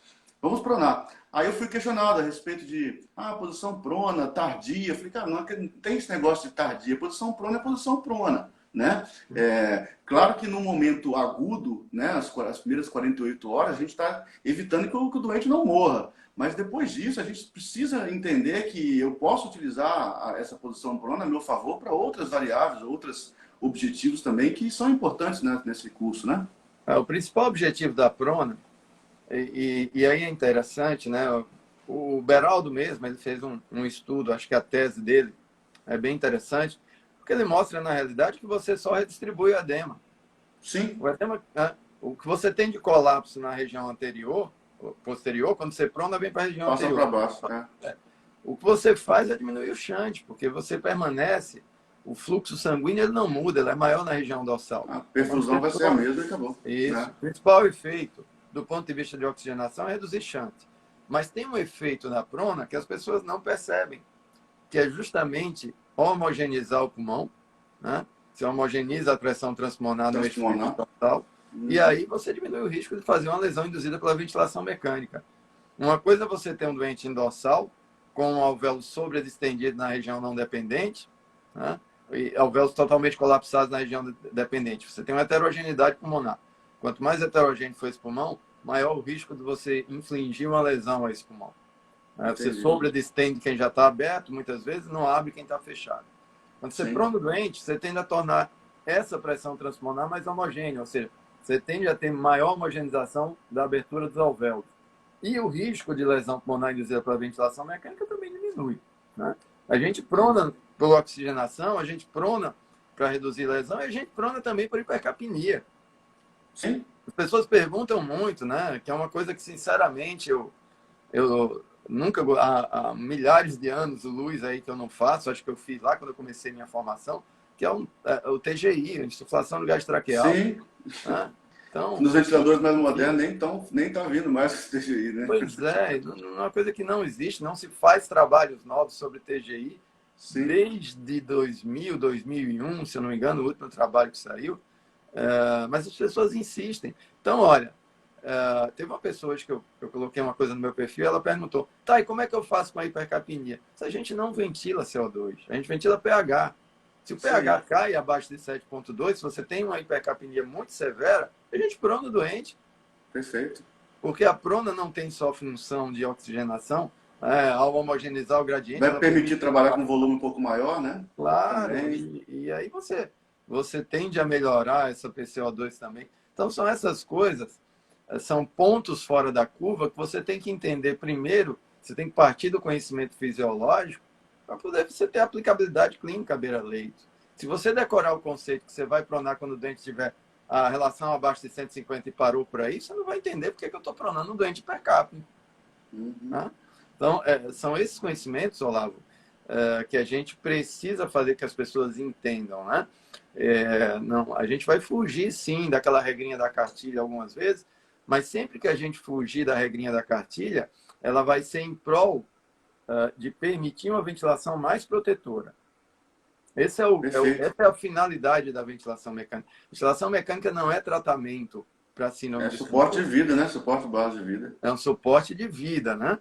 vamos pronar. Aí eu fui questionado a respeito de posição prona, tardia. Falei, cara, não tem esse negócio de tardia, posição prona é posição prona, né? Claro que no momento agudo, né, as primeiras 48 horas, a gente está evitando que o doente não morra. Mas depois disso, a gente precisa entender que eu posso utilizar essa posição prona a meu favor para outras variáveis, outros objetivos também que são importantes, né, nesse curso, né? O principal objetivo da prona, e aí é interessante, né? O Beraldo mesmo, ele fez um estudo, acho que a tese dele é bem interessante, porque ele mostra, na realidade, que você só redistribui o edema. Sim. O edema, o que você tem de colapso na região posterior, quando você prona, vem para a região anterior. Passa para baixo. O que você faz é diminuir o shunt, porque você permanece, o fluxo sanguíneo ele não muda, ele é maior na região dorsal. A perfusão vai ser a mesma e acabou. Isso. O principal efeito, do ponto de vista de oxigenação, é reduzir shunt. Mas tem um efeito na prona que as pessoas não percebem, que é justamente homogeneizar o pulmão, né? Você homogeniza a pressão transpulmonar no eixo total, e aí você diminui o risco de fazer uma lesão induzida pela ventilação mecânica. Uma coisa é você ter um doente endossal com um alvéolo sobredistendido na região não dependente, né? E alvéolos totalmente colapsados na região dependente. Você tem uma heterogeneidade pulmonar. Quanto mais heterogêneo for esse pulmão, maior o risco de você infligir uma lesão a esse pulmão. Você sobredistende quem já está aberto, muitas vezes, não abre quem está fechado. Quando você prona o doente, você tende a tornar essa pressão transpulmonar mais homogênea, ou seja, você tende a ter maior homogeneização da abertura dos alvéolos. E o risco de lesão pulmonar induzida pela ventilação mecânica também diminui, né? A gente prona por oxigenação, a gente prona para reduzir lesão e a gente prona também por hipercapnia. Sim. As pessoas perguntam muito, né? Que é uma coisa que, sinceramente, eu nunca, há milhares de anos, luz aí que eu não faço, acho que eu fiz lá quando eu comecei minha formação, que é o TGI, a insuflação do gás traqueal. Sim. Né? Então, nos ventiladores mais modernos nem tá vindo mais esse TGI, né? Pois é, uma coisa que não existe, não se faz trabalhos novos sobre TGI. Sim. Desde 2000, 2001, se eu não me engano, o último trabalho que saiu, mas as pessoas insistem. Então, olha, teve uma pessoa hoje que eu coloquei uma coisa no meu perfil, ela perguntou, tá, e como é que eu faço com a hipercapnia? Se a gente não ventila CO2, a gente ventila pH. Se o pH cai abaixo de 7,2, se você tem uma hipercapnia muito severa, a gente prona o doente. Perfeito. Porque a prona não tem só função de oxigenação, ao homogeneizar o gradiente... Vai permitir trabalhar com um volume um pouco maior, né? Claro, e aí você tende a melhorar essa PCO2 também. Então, são essas coisas, são pontos fora da curva que você tem que entender primeiro, você tem que partir do conhecimento fisiológico para poder você ter aplicabilidade clínica à beira-leito. Se você decorar o conceito que você vai pronar quando o doente tiver a relação abaixo de 150 e parou por aí, você não vai entender porque que eu estou pronando um doente hipercapnia. Né? Então, são esses conhecimentos, Olavo, que a gente precisa fazer que as pessoas entendam. Né? Não, a gente vai fugir, sim, daquela regrinha da cartilha algumas vezes, mas sempre que a gente fugir da regrinha da cartilha, ela vai ser em prol de permitir uma ventilação mais protetora. Essa é a finalidade da ventilação mecânica. Ventilação mecânica não é tratamento para síndrome de suporte de vida, né? Suporte base de vida. É um suporte de vida, né?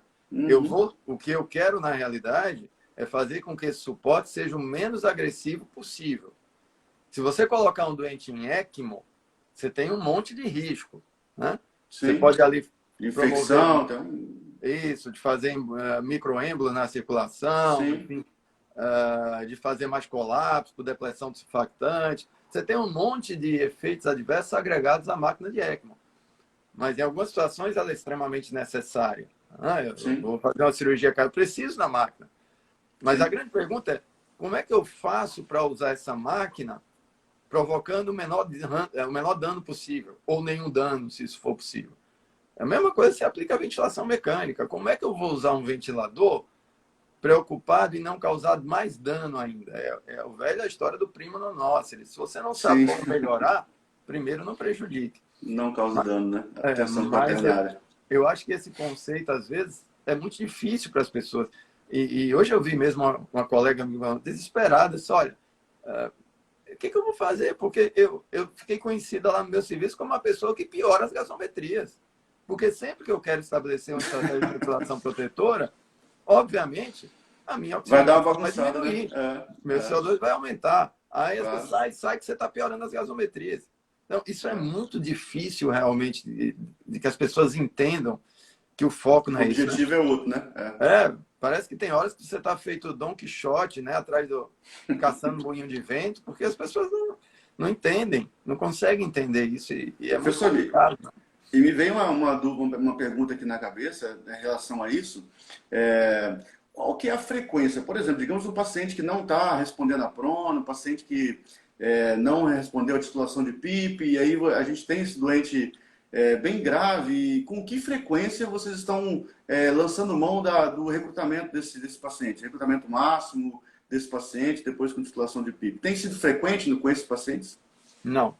O que eu quero, na realidade, é fazer com que esse suporte seja o menos agressivo possível. Se você colocar um doente em ECMO, você tem um monte de risco, né? Sim. Você pode ali infecção, isso, de fazer microêmbolo na circulação, enfim, de fazer mais colapso, por depressão do surfactante. Você tem um monte de efeitos adversos agregados à máquina de ECMO. Mas em algumas situações ela é extremamente necessária. Eu vou fazer uma cirurgia, cara, eu preciso da máquina. Mas a grande pergunta é, como é que eu faço para usar essa máquina provocando o menor dano possível? Ou nenhum dano, se isso for possível. A mesma coisa se aplica à ventilação mecânica. Como é que eu vou usar um ventilador preocupado em não causar mais dano ainda? É a velha história do primo no nocere. Se você não sabe como melhorar, primeiro não prejudique. Não causa dano, né? Atenção quaternária. Eu acho que esse conceito, às vezes, é muito difícil para as pessoas. E hoje eu vi mesmo uma colega desesperada, disse, olha, o que eu vou fazer? Porque eu fiquei conhecida lá no meu serviço como uma pessoa que piora as gasometrias. Porque sempre que eu quero estabelecer uma estratégia de ventilação protetora, obviamente, a minha oxigenação vai diminuir. Meu CO2 vai aumentar. Aí as pessoas sai que você está piorando as gasometrias. Então, isso é muito difícil, realmente, de que as pessoas entendam que o foco não é isso. O objetivo é outro, né? Parece que tem horas que você está feito Dom Quixote, né? Atrás caçando moinho de vento, porque as pessoas não entendem, não conseguem entender isso. E é muito complicado. E me veio uma pergunta aqui na cabeça em relação a isso. Qual que é a frequência? Por exemplo, digamos um paciente que não está respondendo a prona, um paciente que não respondeu a titulação de PIP, e aí a gente tem esse doente bem grave. E com que frequência vocês estão lançando mão do recrutamento desse paciente? Recrutamento máximo desse paciente, depois com titulação de PIP. Tem sido frequente com esses pacientes? Não.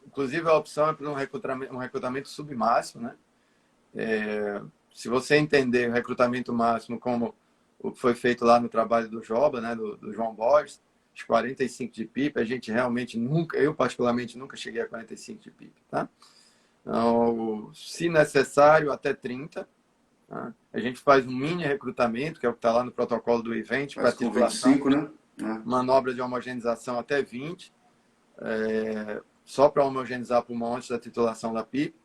Inclusive, a opção é para um recrutamento submáximo, né? Se você entender o recrutamento máximo como o que foi feito lá no trabalho do Joba, né? do João Borges, os 45 de PIP, a gente realmente nunca, eu particularmente nunca cheguei a 45 de PIP, tá? Então, se necessário, até 30. Tá? A gente faz um mini recrutamento, que é o que está lá no protocolo do evento, para Faz com titulação. 25, né? Manobra de homogeneização até 20, só para homogeneizar pulmão antes da titulação da PIP.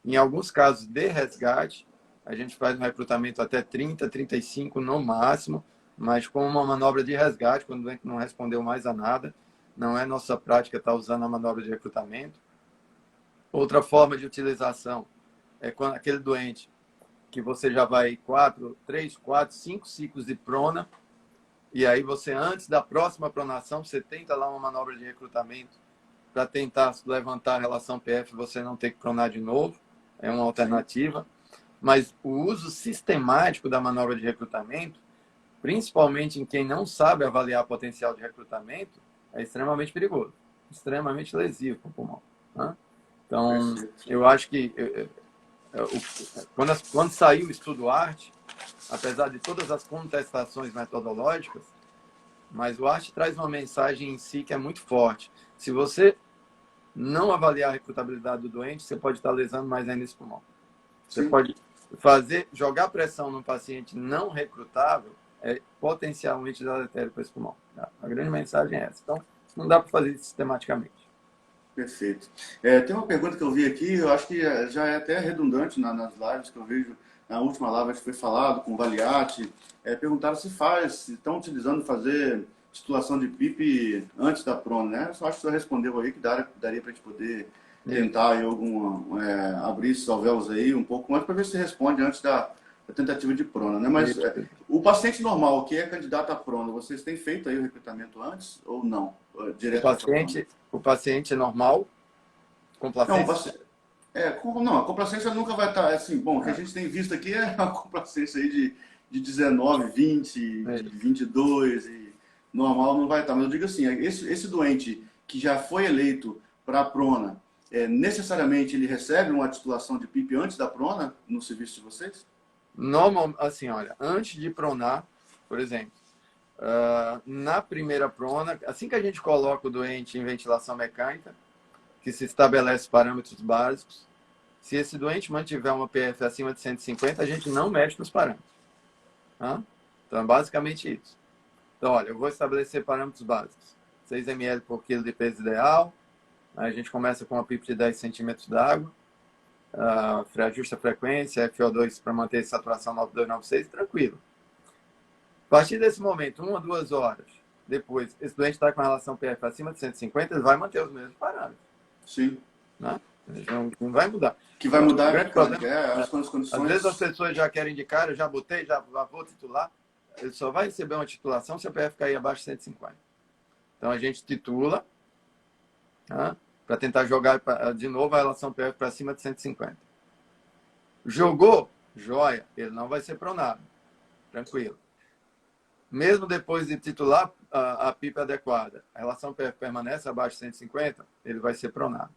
Em alguns casos de resgate, a gente faz um recrutamento até 30, 35 no máximo, mas com uma manobra de resgate, quando o doente não respondeu mais a nada. Não é nossa prática estar usando a manobra de recrutamento. Outra forma de utilização é quando aquele doente que você já vai 3, 4, 5 ciclos de prona, e aí você, antes da próxima pronação, você tenta lá uma manobra de recrutamento para tentar levantar a relação PF, você não ter que pronar de novo. É uma alternativa. Mas o uso sistemático da manobra de recrutamento, principalmente em quem não sabe avaliar potencial de recrutamento, é extremamente perigoso, extremamente lesivo para o pulmão. Né? Então, eu acho que quando saiu o estudo ART, apesar de todas as contestações metodológicas, mas o ART traz uma mensagem em si que é muito forte. Se você não avaliar a recrutabilidade do doente, você pode estar lesando mais ainda esse pulmão. Você pode jogar pressão num paciente não recrutável, é potencialmente deletério para esse pulmão. A grande mensagem é essa. Então, não dá para fazer isso sistematicamente. Perfeito. Tem uma pergunta que eu vi aqui, eu acho que já é até redundante nas lives que eu vejo. Na última live que foi falado com o Valiati, perguntaram se estão utilizando fazer titulação de PIP antes da prona, né? Eu só acho que você respondeu aí que daria para a gente poder tentar aí abrir esses alvéolos aí um pouco antes para ver se responde antes da tentativa de prona, né? Mas o paciente normal que é candidato a prona, vocês têm feito aí o recrutamento antes ou não? Direto O paciente normal, complacência? Não, a complacência nunca vai estar assim. Bom, o que a gente tem visto aqui é a complacência aí de 19, 20, 22 e normal não vai estar. Mas eu digo assim, esse doente que já foi eleito para a prona, necessariamente ele recebe uma titulação de PIP antes da prona no serviço de vocês? Normal, assim, olha, antes de pronar, por exemplo, na primeira prona, assim que a gente coloca o doente em ventilação mecânica, que se estabelece parâmetros básicos, se esse doente mantiver uma PF acima de 150, a gente não mexe nos parâmetros. Tá? Então, é basicamente isso. Então, olha, eu vou estabelecer parâmetros básicos. 6 ml por quilo de peso ideal. Aí a gente começa com uma PIP de 10 centímetros d'água. Ajusta a frequência, FO2 para manter a saturação 9296, tranquilo. A partir desse momento, 1 a 2 horas depois, esse doente está com a relação PF acima de 150, ele vai manter os mesmos parâmetros. Sim. Né? Não vai mudar. Que vai mudar o grande problema, as condições. Às vezes as pessoas já querem indicar, eu já botei, já vou titular. Ele só vai receber uma titulação se a PF cair abaixo de 150. Então a gente titula, tá? Para tentar jogar de novo a relação PF para cima de 150. Jogou, joia, ele não vai ser pronado. Tranquilo. Mesmo depois de titular a PIP adequada, a relação PF permanece abaixo de 150, ele vai ser pronado.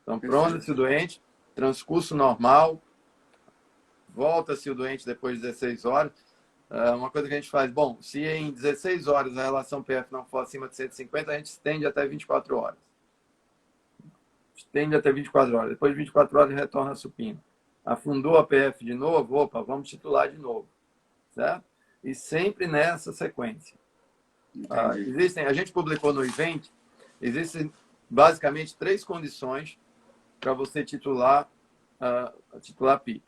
Então, prona-se o doente, transcurso normal, volta-se o doente depois de 16 horas. Uma coisa que a gente faz, bom, se em 16 horas a relação PF não for acima de 150, a gente estende até 24 horas. Estende até 24 horas. Depois de 24 horas, retorna a supino. Afundou a PF de novo, opa, vamos titular de novo. Certo? E sempre nessa sequência. A gente publicou no event, existem basicamente 3 condições para você titular PIP.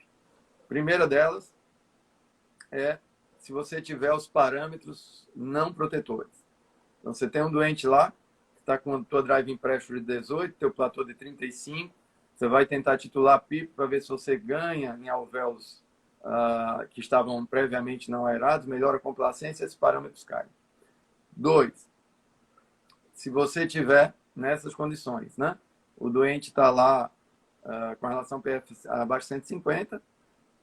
A primeira delas é se você tiver os parâmetros não protetores. Então, você tem um doente lá, que está com a tua driving pressure de 18, teu platô de 35, você vai tentar titular PIP para ver se você ganha em alvéolos que estavam previamente não aerados, melhora a complacência, esses parâmetros caem. 2, se você tiver nessas condições, né? O doente está lá com a relação PF abaixo de 150,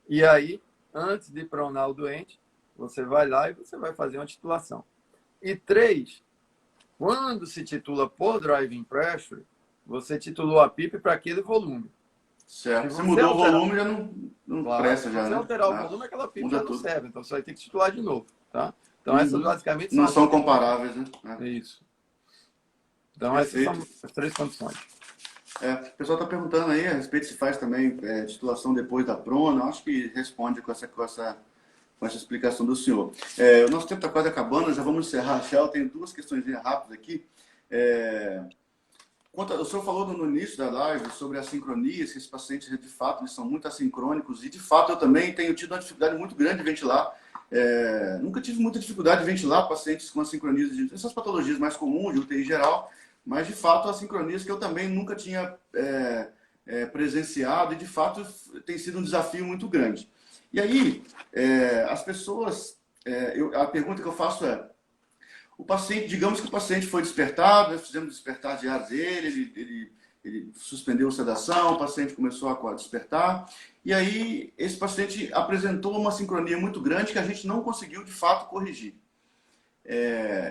e aí, antes de pronar o doente, você vai lá e você vai fazer uma titulação. E 3, quando se titula por driving pressure, você titulou a PIP para aquele volume. Certo. Se mudou o volume, já não presta. Se você alterar o volume, aquela PIP já não serve. Então, você vai ter que titular de novo. Tá? Então, essas basicamente não são comparáveis, né? Isso. Então, essas são as 3 condições. O pessoal está perguntando aí a respeito se faz também titulação depois da prona. Eu acho que responde com essa explicação do senhor. O nosso tempo está quase acabando, já vamos encerrar já. Eu tenho duas questões rápidas aqui. O senhor falou no início da live sobre a sincronia, que esses pacientes, de fato, eles são muito assincrônicos, e de fato eu também tenho tido uma dificuldade muito grande de ventilar. Nunca tive muita dificuldade de ventilar pacientes com assincronias, essas patologias mais comuns de UTI geral, mas de fato assincronias que eu também nunca tinha presenciado, e de fato tem sido um desafio muito grande. E aí, as pessoas, a pergunta que eu faço o paciente, digamos que o paciente foi despertado, nós fizemos despertar diário dele, ele suspendeu a sedação, o paciente começou a despertar, e aí esse paciente apresentou uma sincronia muito grande que a gente não conseguiu de fato corrigir.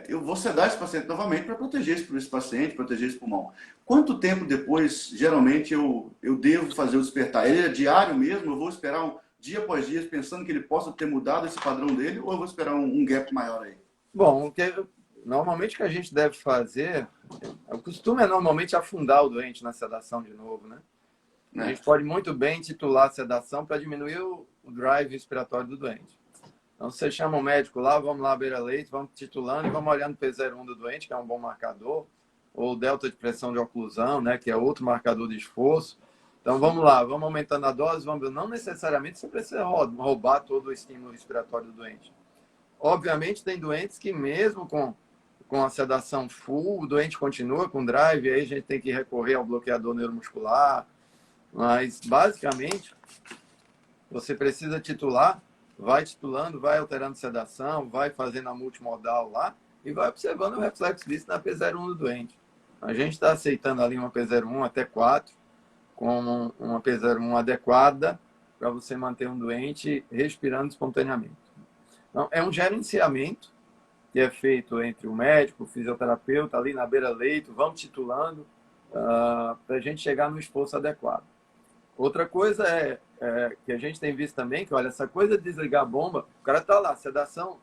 Eu vou sedar esse paciente novamente para proteger esse paciente, proteger esse pulmão. Quanto tempo depois, geralmente, eu devo fazer o despertar? Ele é diário mesmo? Eu vou esperar dia após dia, pensando que ele possa ter mudado esse padrão dele, ou eu vou esperar um gap maior aí? Bom, normalmente o que a gente deve fazer, o costume é normalmente afundar o doente na sedação de novo, né? A gente pode muito bem titular a sedação para diminuir o drive respiratório do doente. Então, você chama o médico lá, vamos lá, beira-leito, vamos titulando e vamos olhando o P01 do doente, que é um bom marcador, ou o delta de pressão de oclusão, né, que é outro marcador de esforço. Então, vamos lá, vamos aumentando a dose, não necessariamente você precisa roubar todo o estímulo respiratório do doente. Obviamente, tem doentes que mesmo com a sedação full, o doente continua com drive, aí a gente tem que recorrer ao bloqueador neuromuscular, mas, basicamente, você precisa titular, vai titulando, vai alterando sedação, vai fazendo a multimodal lá e vai observando o reflexo disso na P01 do doente. A gente está aceitando ali uma P01 até 4, como uma P01 adequada para você manter um doente respirando espontaneamente. Então, é um gerenciamento que é feito entre o médico, o fisioterapeuta, ali na beira-leito, vamos titulando para a gente chegar no esforço adequado. Outra coisa que a gente tem visto também, que olha, essa coisa de desligar a bomba, o cara está lá, sedação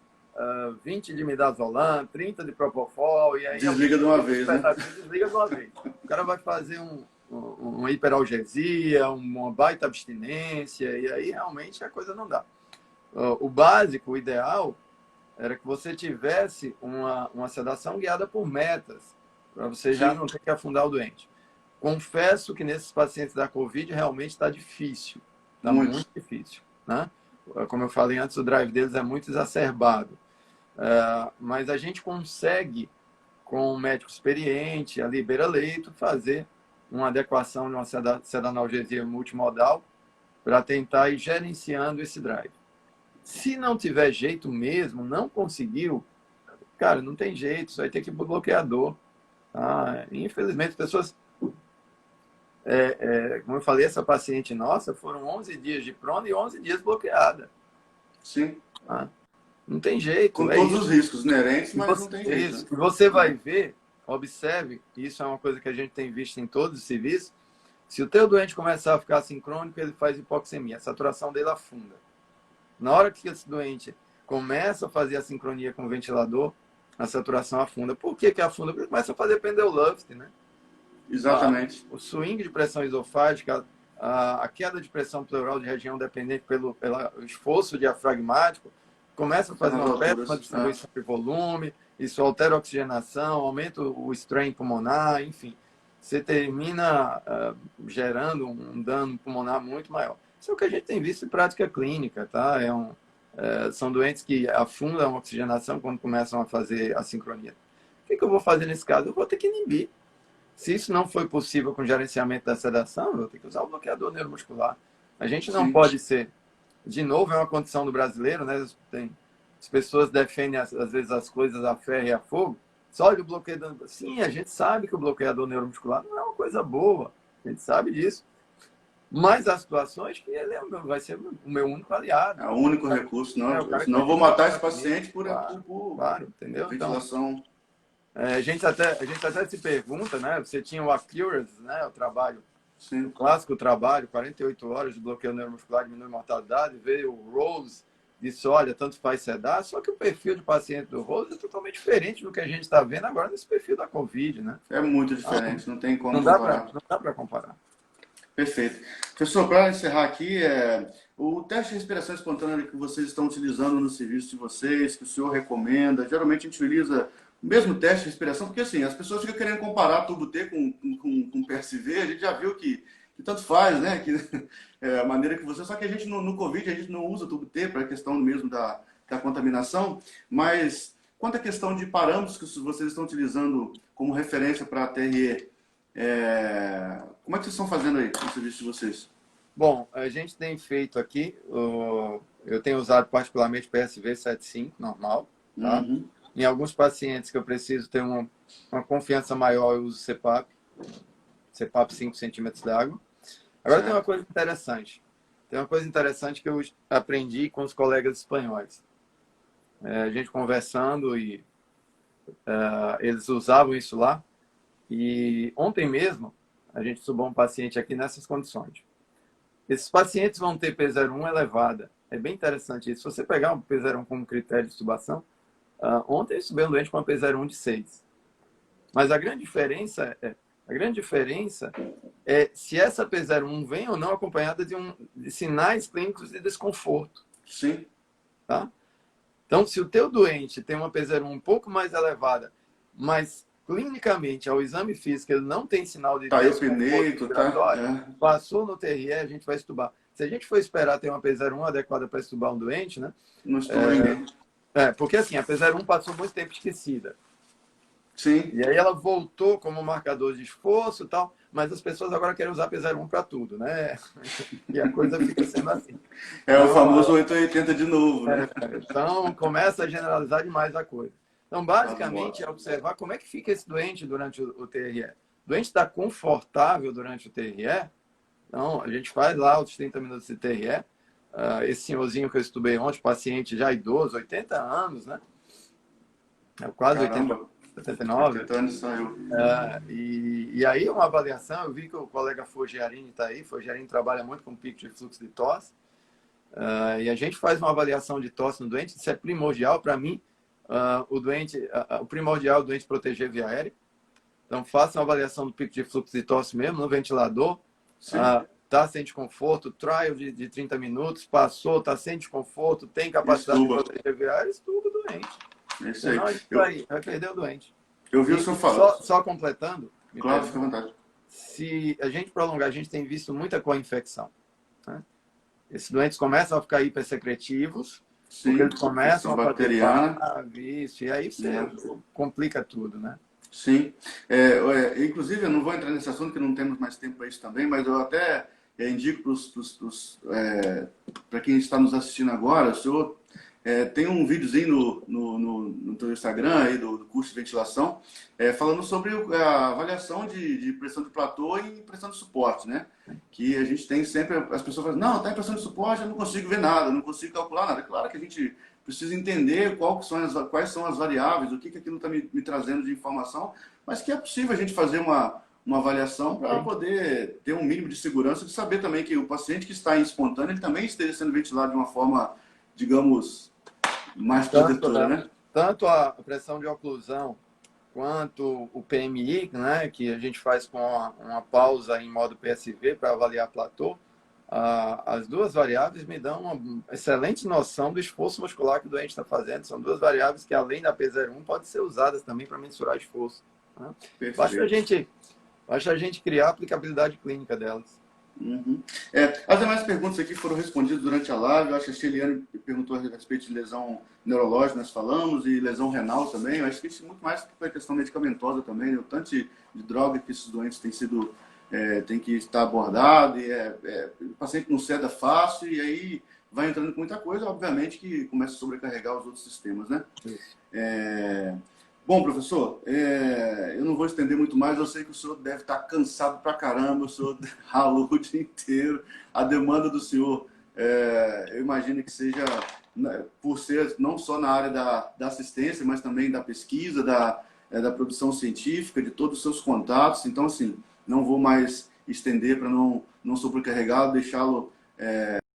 20 de midazolam, 30 de propofol, e aí... Desliga de uma vez, né? Desliga de uma vez. O cara vai fazer uma hiperalgesia, uma baita abstinência, e aí realmente a coisa não dá. O básico, o ideal, era que você tivesse uma sedação guiada por metas, para você já não ter que afundar o doente. Confesso que nesses pacientes da Covid realmente está difícil. Está muito difícil. Né? Como eu falei antes, o drive deles é muito exacerbado. Mas a gente consegue, com um médico experiente, ali beira-leito, fazer uma adequação de uma sedanalgesia multimodal para tentar ir gerenciando esse drive. Se não tiver jeito mesmo, não conseguiu, cara, não tem jeito, você vai ter que ir para o bloqueador. Infelizmente, as pessoas... como eu falei, essa paciente nossa, foram 11 dias de prona e 11 dias bloqueada. Sim. Não tem jeito. Com todos os riscos inerentes, mas não tem jeito. Isso. Né? Você vai ver, observe, isso é uma coisa que a gente tem visto em todos os serviços, se o teu doente começar a ficar sincrônico, ele faz hipoxemia, a saturação dele afunda. Na hora que esse doente começa a fazer a sincronia com o ventilador, a saturação afunda. Por que afunda? Porque começa a fazer pendeluft, né? Exatamente. O swing de pressão esofágica, a queda de pressão pleural de região dependente pelo esforço diafragmático, começa a fazer uma péssima distribuição de volume, isso altera a oxigenação, aumenta o strain pulmonar, enfim. Você termina gerando um dano pulmonar muito maior. Isso é o que a gente tem visto em prática clínica, tá? São doentes que afundam a oxigenação quando começam a fazer a sincronia. O que eu vou fazer nesse caso? Eu vou ter que inibir. Se isso não foi possível com o gerenciamento da sedação, eu vou ter que usar o bloqueador neuromuscular. A gente não pode ser... De novo, é uma condição do brasileiro, né? As pessoas defendem, às vezes, as coisas a ferro e a fogo. Só olha o bloqueador... Sim, a gente sabe que o bloqueador neuromuscular não é uma coisa boa. A gente sabe disso. Mas há situações que ele vai ser o meu único aliado. É o único recurso. Não, senão eu vou matar esse paciente por entendeu? ventilação. Então, a gente até se pergunta, né? Você tinha o Accuracy, né? O trabalho, o clássico trabalho, 48 horas de bloqueio neuromuscular diminui mortalidade. Veio o Rose, disse, olha, tanto faz sedar, só que o perfil de paciente do Rose é totalmente diferente do que a gente está vendo agora nesse perfil da Covid, né? É muito Então, diferente, não tem como comparar. não dá para comparar. Perfeito. Professor, para encerrar aqui, o teste de respiração espontânea que vocês estão utilizando no serviço de vocês, que o senhor recomenda, geralmente a gente utiliza o mesmo teste de respiração, porque assim, as pessoas ficam querendo comparar tubo T com PSV, a gente já viu que tanto faz, né? Que, a maneira que você. Só que a gente no Covid a gente não usa tubo T para a questão mesmo da contaminação, mas quanto à questão de parâmetros que vocês estão utilizando como referência para a TRE, como é que vocês estão fazendo aí no serviço de vocês? Bom, a gente tem feito aqui, eu tenho usado particularmente PSV 7.5, normal, tá? Uhum. Em alguns pacientes que eu preciso ter uma confiança maior, eu uso CPAP 5 centímetros d'água. Agora tem uma coisa interessante. Tem uma coisa interessante que eu aprendi com os colegas espanhóis. A gente conversando e eles usavam isso lá. E ontem mesmo, a gente subou um paciente aqui nessas condições. Esses pacientes vão ter P01 elevada. É bem interessante isso. Se você pegar um P01 como critério de intubação, ontem eu subei um doente com uma P01 de 6. Mas a grande diferença é se essa P01 vem ou não acompanhada de sinais clínicos de desconforto. Sim. Tá? Então, se o teu doente tem uma P01 um pouco mais elevada, mas clinicamente, ao exame físico, ele não tem sinal de desconforto, passou no TRE, a gente vai estubar. Se a gente for esperar ter uma P01 adequada para estubar um doente, né? Não estuba ninguém. Porque assim, a P01 passou muito tempo esquecida. Sim. E aí ela voltou como marcador de esforço e tal, mas as pessoas agora querem usar P01 para tudo, né? E a coisa fica sendo assim. Então, o famoso 880 de novo, né? Então, começa a generalizar demais a coisa. Então, basicamente, é observar como é que fica esse doente durante o TRE. O doente está confortável durante o TRE, então a gente faz lá os 30 minutos de TRE. Esse senhorzinho que eu estudei ontem, paciente já idoso, 80 anos, né? Quase 80, 79. 80 anos saiu. E aí, uma avaliação, eu vi que o colega Fogiarini está aí. Fogiarini trabalha muito com pico de fluxo de tosse. E a gente faz uma avaliação de tosse no doente. Isso é primordial para mim. O primordial é o doente proteger via aérea. Então, faça uma avaliação do pico de fluxo de tosse mesmo, no ventilador. Está sem desconforto, trial de 30 minutos, passou, está sem desconforto, tem capacidade de proteger via aérea, estuba o doente. Isso aí. Senão, vai perder o doente. Eu vi o senhor falando. Só completando. Claro, fica à vontade. Se a gente prolongar, a gente tem visto muita co-infecção. Né? Esses doentes começam a ficar hipersecretivos. Sim, porque eles começam a bacteriana. E aí você complica tudo, né? Sim. Inclusive, eu não vou entrar nesse assunto, que não temos mais tempo para isso também, mas eu até indico para quem está nos assistindo agora, o senhor tem um videozinho no teu Instagram aí, do curso de ventilação, falando sobre a avaliação de pressão de platô e pressão de suporte, né? Que a gente tem sempre, as pessoas falam, não, está em pressão de suporte, eu não consigo ver nada, não consigo calcular nada. Claro que a gente precisa entender quais são as variáveis, o que aquilo está me trazendo de informação, mas que é possível a gente fazer uma avaliação para poder ter um mínimo de segurança, de saber também que o paciente que está em espontâneo, ele também esteja sendo ventilado de uma forma, digamos, mais protetora, né? Tanto a pressão de oclusão quanto o PMI, né, que a gente faz com uma pausa em modo PSV para avaliar platô, as duas variáveis me dão uma excelente noção do esforço muscular que o doente está fazendo. São duas variáveis que, além da P01, podem ser usadas também para mensurar esforço. Né? Basta a gente criar a aplicabilidade clínica delas. Uhum. As demais perguntas aqui foram respondidas durante a live. Eu acho que a Sheliane perguntou a respeito de lesão neurológica, nós falamos, e lesão renal também. Eu acho que isso muito mais para a questão medicamentosa também, né? O tanto de droga que esses doentes têm que estar abordado, e o paciente não ceda fácil, e aí vai entrando com muita coisa, obviamente que começa a sobrecarregar os outros sistemas, né? Bom, professor, eu não vou estender muito mais, eu sei que o senhor deve estar cansado pra caramba, o senhor ralou o dia inteiro, a demanda do senhor, eu imagino que seja, por ser não só na área da assistência, mas também da pesquisa, da produção científica, de todos os seus contatos, então assim, não vou mais estender para não sobrecarregá-lo, deixá-lo